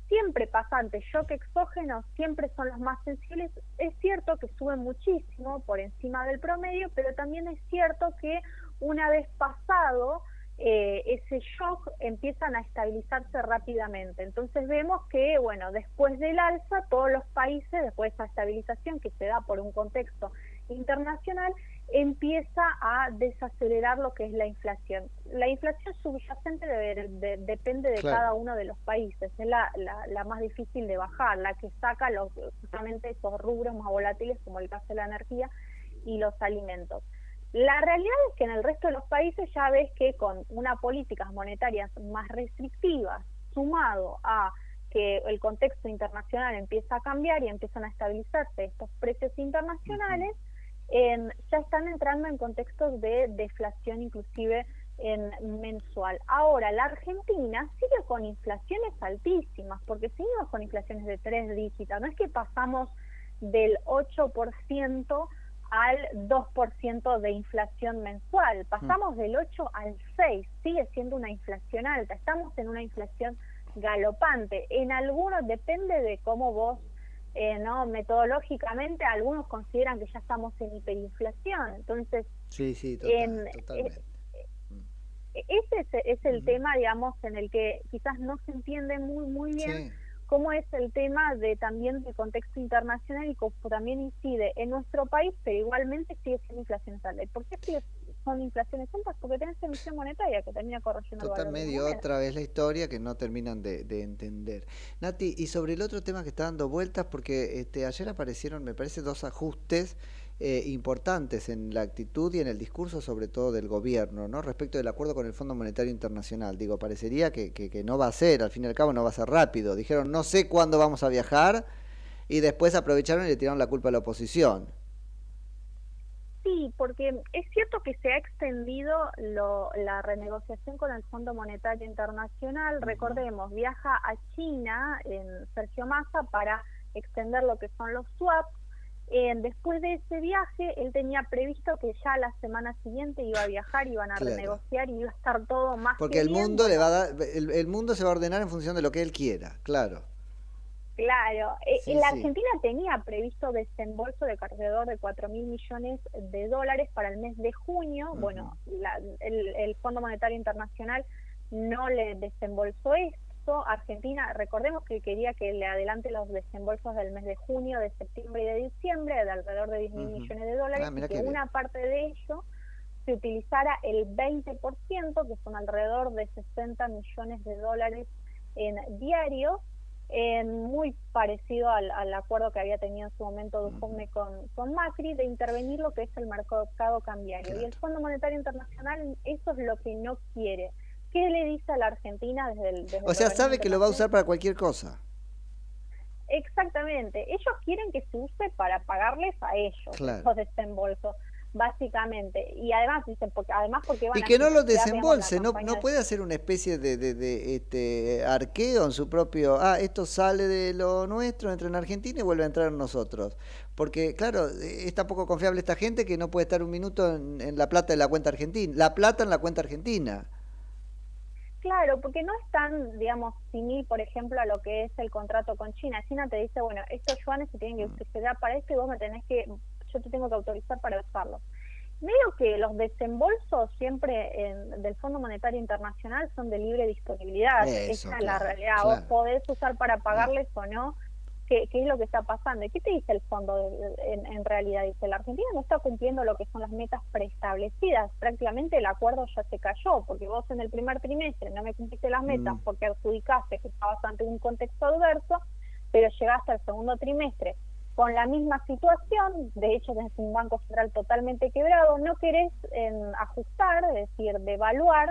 Siempre pasa ante shock exógeno, siempre son los más sensibles. Es cierto que suben muchísimo por encima del promedio, pero también es cierto que una vez pasado ese shock empiezan a estabilizarse rápidamente. Entonces vemos que, bueno, después del alza, todos los países, después de esa estabilización que se da por un contexto internacional, empieza a desacelerar lo que es la inflación. La inflación subyacente depende de Claro. cada uno de los países, es la más difícil de bajar, la que saca justamente esos rubros más volátiles como el caso de la energía y los alimentos. La realidad es que en el resto de los países ya ves que con unas políticas monetarias más restrictivas, sumado a que el contexto internacional empieza a cambiar y empiezan a estabilizarse estos precios internacionales, ya están entrando en contextos de deflación inclusive mensual. Ahora, la Argentina sigue con inflaciones altísimas, porque seguimos con inflaciones de 3 dígitos, no es que pasamos del 8% al 2% de inflación mensual, pasamos del 8 al 6, sigue siendo una inflación alta, estamos en una inflación galopante. En algunos, depende de cómo vos, no, metodológicamente, algunos consideran que ya estamos en hiperinflación, entonces Sí, totalmente. ese es el tema, digamos, en el que quizás no se entiende muy bien cómo es el tema de también del contexto internacional y cómo también incide en nuestro país, pero igualmente sigue siendo inflación alta. ¿Y por qué son inflaciones altas? Porque tenés emisión monetaria que termina corroyendo el valor de la Totalmente, moneda. otra vez la historia que no terminan de entender. Nati, y sobre el otro tema que está dando vueltas, porque ayer aparecieron, me parece, 2 ajustes importantes en la actitud y en el discurso, sobre todo del gobierno, ¿no? Respecto del acuerdo con el Fondo Monetario Internacional. Digo, parecería que no va a ser, al fin y al cabo no va a ser rápido. Dijeron, no sé cuándo vamos a viajar, y después aprovecharon y le tiraron la culpa a la oposición. Sí, porque es cierto que se ha extendido la renegociación con el Fondo Monetario Internacional. Recordemos, viaja a China Sergio Massa para extender lo que son los swaps. Después de ese viaje, él tenía previsto que ya la semana siguiente iba a viajar, iban a renegociar y iba a estar todo más Porque que el bien. mundo le va a dar, el mundo se va a ordenar en función de lo que él quiera, claro. Claro, Sí, la sí. Argentina tenía previsto desembolso de alrededor de 4.000 millones de dólares para el mes de junio. Bueno, el Fondo Monetario Internacional no le desembolsó esto. Argentina, recordemos que quería que le adelante los desembolsos del mes de junio, de septiembre y de diciembre, de alrededor de 10.000 millones de dólares, mira y que qué bien. una parte de ello se utilizara el 20%, que son alrededor de 60 millones de dólares en diarios, muy parecido al acuerdo que había tenido en su momento Duhovne con Macri, de intervenir lo que es el mercado cambiario. Y el Fondo Monetario Internacional eso es lo que no quiere. ¿Qué le dice a la Argentina desde el O sea, organismo sabe que lo va a usar internacional? para cualquier cosa. Exactamente. Ellos quieren que se use para pagarles a ellos Claro. los desembolsos, básicamente. Y además dicen, porque van Y a que no los financiar, digamos, la desembolse, campaña no de- puede hacer una especie de arqueo en su propio, esto sale de lo nuestro, entra en Argentina y vuelve a entrar en nosotros. Porque, claro, es tan poco confiable esta gente que no puede estar un minuto en la plata de la cuenta argentina, la plata en la cuenta argentina. Claro, porque no es tan, digamos, simil, por ejemplo, a lo que es el contrato con China. China te dice, bueno, estos yuanes se tienen que quedar para esto y vos yo te tengo que autorizar para usarlos. Medio que los desembolsos siempre del Fondo Monetario Internacional son de libre disponibilidad. Eso, Esa es la claro, realidad. claro. Vos podés usar para pagarles o no. ¿Qué es lo que está pasando? ¿Y qué te dice el fondo en realidad? Dice, la Argentina no está cumpliendo lo que son las metas preestablecidas. Prácticamente el acuerdo ya se cayó, porque vos en el primer trimestre no me cumpliste las metas porque adjudicaste que estabas ante un contexto adverso, pero llegaste al segundo trimestre con la misma situación. De hecho tenés un Banco Central totalmente quebrado, no querés ajustar, es decir, devaluar,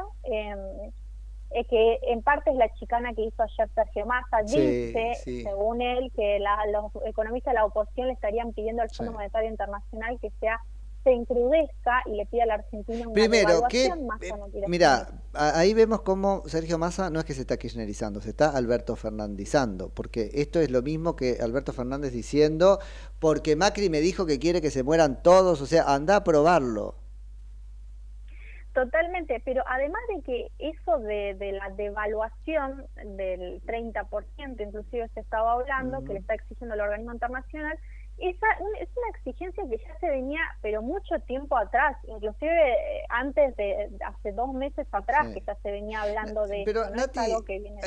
que en parte es la chicana que hizo ayer Sergio Massa. Dice, según él, que los economistas de la oposición le estarían pidiendo al Fondo Monetario Internacional que se encrudezca y le pida a la Argentina una Primero, devaluación. Massa no quiere mira, hacer eso. ahí vemos cómo Sergio Massa no es que se está kirchnerizando, se está Alberto Fernandizando, porque esto es lo mismo que Alberto Fernández diciendo, porque Macri me dijo que quiere que se mueran todos, o sea, anda a probarlo. Totalmente, pero además de que eso de la devaluación del 30%, inclusive se estaba hablando, que le está exigiendo el organismo internacional, es una exigencia que ya se venía, pero mucho tiempo atrás, inclusive antes de hace 2 meses atrás, Sí. que ya se venía hablando de Pero, esto, no Nati, es algo que viene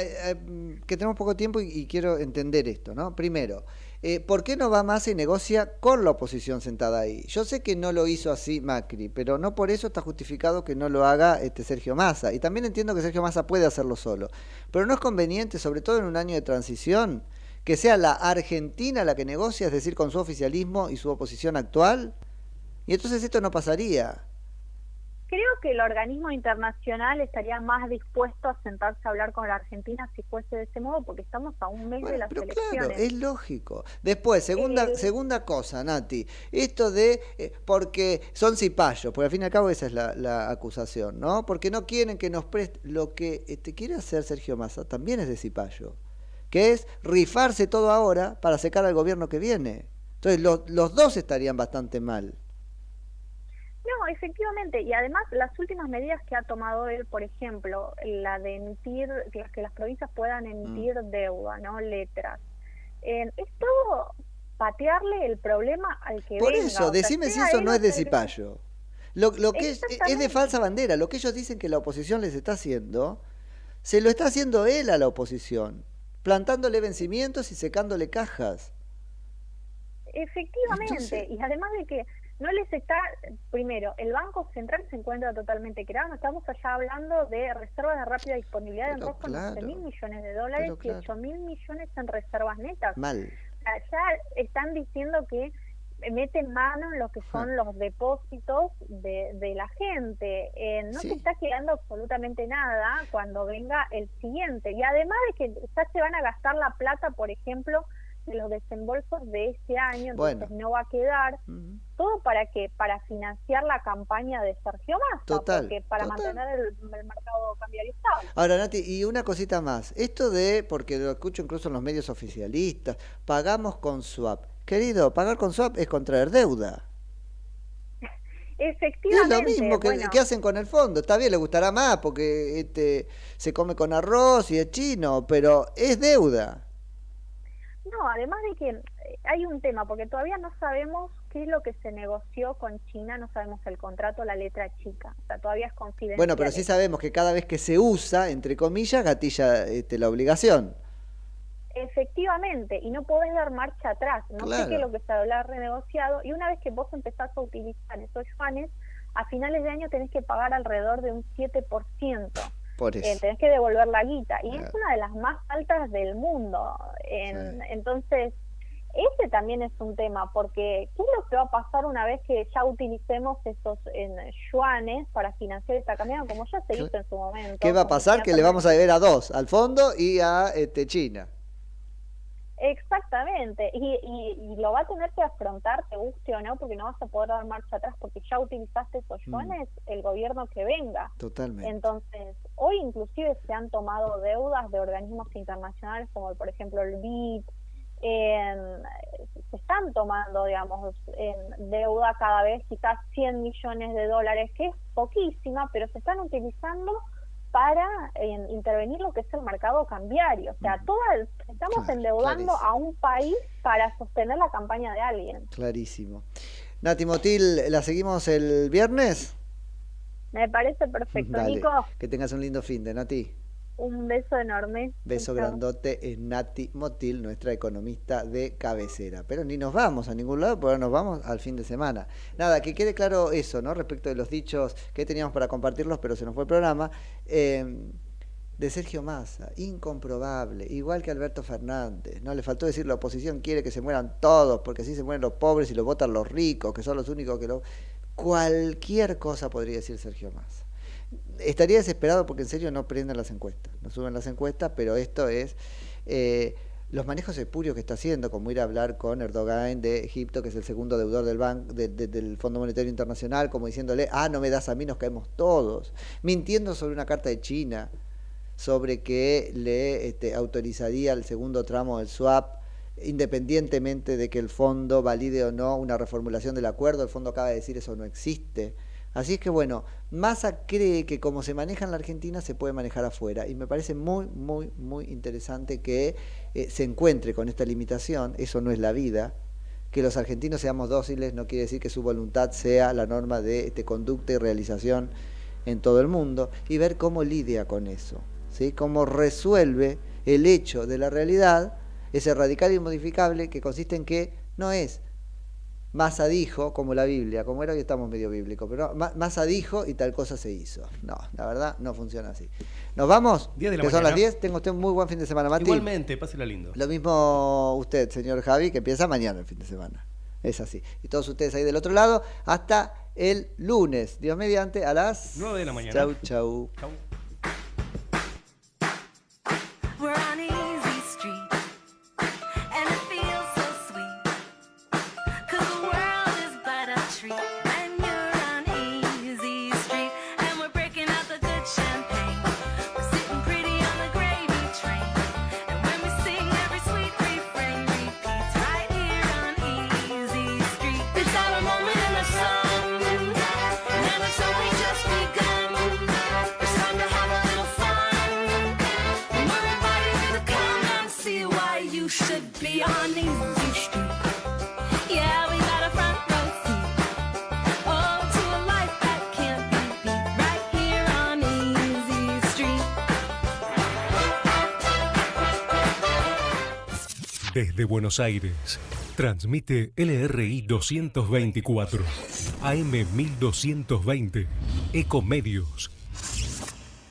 que tenemos poco tiempo y quiero entender esto, ¿no? Primero, ¿por qué no va más y negocia con la oposición sentada ahí? Yo sé que no lo hizo así Macri, pero no por eso está justificado que no lo haga Sergio Massa. Y también entiendo que Sergio Massa puede hacerlo solo. Pero no es conveniente, sobre todo en un año de transición, que sea la Argentina la que negocia, es decir, con su oficialismo y su oposición actual. Y entonces esto no pasaría. Creo que el organismo internacional estaría más dispuesto a sentarse a hablar con la Argentina si fuese de ese modo, porque estamos a un mes de las elecciones. Claro, es lógico. Después, segunda cosa, Nati, esto de, porque son cipayos, porque al fin y al cabo esa es la acusación, ¿no? Porque no quieren que nos preste. Lo que quiere hacer Sergio Massa también es de cipayo, que es rifarse todo ahora para secar al gobierno que viene. Entonces, los dos estarían bastante mal. No, efectivamente, y además las últimas medidas que ha tomado él, por ejemplo, la de emitir, que las provincias puedan emitir deuda, ¿no? Letras. Es todo patearle el problema al que Por venga. eso, decime si eso no es de cipayo. Lo que es de Exactamente. falsa bandera. Lo que ellos dicen que la oposición les está haciendo, se lo está haciendo él a la oposición, plantándole vencimientos y secándole cajas. Efectivamente, Entonces, y además de que no les está, primero, el Banco Central se encuentra totalmente creado, no estamos allá hablando de reservas de rápida disponibilidad en rosca, claro, 11.000 millones de dólares pero claro. y 8.000 millones en reservas netas. Mal. Allá están diciendo que meten mano en lo que son los depósitos de la gente. No Sí. se está quedando absolutamente nada cuando venga el siguiente. Y además de que ya se van a gastar la plata, por ejemplo, de los desembolsos de este año, entonces no va a quedar. ¿Todo para qué? Para financiar la campaña de Sergio Massa, Total, porque para mantener el mercado cambiario estable. Ahora, Nati, y una cosita más. Esto de, porque lo escucho incluso en los medios oficialistas, pagamos con swap. Querido, pagar con swap es contraer deuda. Efectivamente. Es lo mismo que hacen con el fondo. Está bien, le gustará más porque se come con arroz y es chino, pero es deuda. No, además de que hay un tema, porque todavía no sabemos qué es lo que se negoció con China, no sabemos el contrato, la letra chica, o sea, todavía es confidencial. Bueno, pero sí sabemos que cada vez que se usa, entre comillas, gatilla la obligación. Efectivamente, y no podés dar marcha atrás, no Claro. sé qué es lo que se habrá renegociado, y una vez que vos empezás a utilizar esos yuanes, a finales de año tenés que pagar alrededor de un 7%. Por eso. Tenés que devolver la guita, y es una de las más altas del mundo. Entonces, ese también es un tema, porque ¿qué es lo que va a pasar una vez que ya utilicemos esos yuanes para financiar esta campaña, como ya se hizo en su momento? ¿Qué va a pasar? Que le vamos a deber a dos, al fondo y a China. Exactamente, y lo va a tener que afrontar, te guste o no, porque no vas a poder dar marcha atrás, porque ya utilizaste esos yuanes el gobierno que venga. Totalmente. Entonces, hoy inclusive se han tomado deudas de organismos internacionales, como por ejemplo el BID, se están tomando, digamos, deuda cada vez, quizás 100 millones de dólares, que es poquísima, pero se están utilizando para intervenir lo que es el mercado cambiario. O sea, estamos endeudando a un país para sostener la campaña de alguien. Clarísimo. Nati Motil, ¿la seguimos el viernes? Me parece perfecto. Dale, Nico, que tengas un lindo fin de Nati. un beso enorme. Beso Chau. grandote, es Nati Motil, nuestra economista de cabecera. Pero ni nos vamos a ningún lado, porque ahora nos vamos al fin de semana. Nada, que quede claro eso, ¿no? Respecto de los dichos que teníamos para compartirlos, pero se nos fue el programa. De Sergio Massa, incomprobable, igual que Alberto Fernández. No le faltó decir la oposición quiere que se mueran todos, porque así se mueren los pobres y los votan los ricos, que son los únicos que lo... Cualquier cosa podría decir Sergio Massa. Estaría desesperado porque en serio no prenden las encuestas, no suben las encuestas, pero esto es los manejos espurios que está haciendo, como ir a hablar con Erdogan de Egipto, que es el segundo deudor del del Fondo Monetario Internacional, como diciéndole, no me das a mí, nos caemos todos, mintiendo sobre una carta de China, sobre que le autorizaría el segundo tramo del swap, independientemente de que el fondo valide o no una reformulación del acuerdo. El fondo acaba de decir eso no existe. Así es que bueno, Massa cree que como se maneja en la Argentina se puede manejar afuera, y me parece muy, muy, muy interesante que se encuentre con esta limitación. Eso no es la vida, Que los argentinos seamos dóciles no quiere decir que su voluntad sea la norma de conducta y realización en todo el mundo, y ver cómo lidia con eso, ¿sí? Cómo resuelve el hecho de la realidad, ese radical y modificable que consiste en que no es Massa dijo, como la Biblia, como era hoy estamos medio bíblicos, pero no, Massa dijo y tal cosa se hizo. No, la verdad no funciona así. ¿Nos vamos? 10 de la que son mañana. las 10. Tenga usted un muy buen fin de semana, Mati. Igualmente, pásela lindo. Lo mismo usted, señor Javi, que empieza mañana el fin de semana. Es así. Y todos ustedes ahí del otro lado, hasta el lunes, Dios mediante, a las 9 de la mañana. Chau, chau. Chau. We're on Easy Street, and it feels so sweet, 'cause the world is but a treat when you're on Easy Street, and we're breaking out the good champagne, we're sitting pretty on the gravy train, and when we sing every sweet refrain repeats right here on Easy Street. It's our moment in the sun, and it's only just begun. It's time to have a little fun. We're inviting you to come and see why you should be on Easy Street. Yeah, we got a front row seat. Oh, to a life that can't be beat. Right here on Easy Street. Desde Buenos Aires, transmite LRI 224, AM 1220, Ecomedios,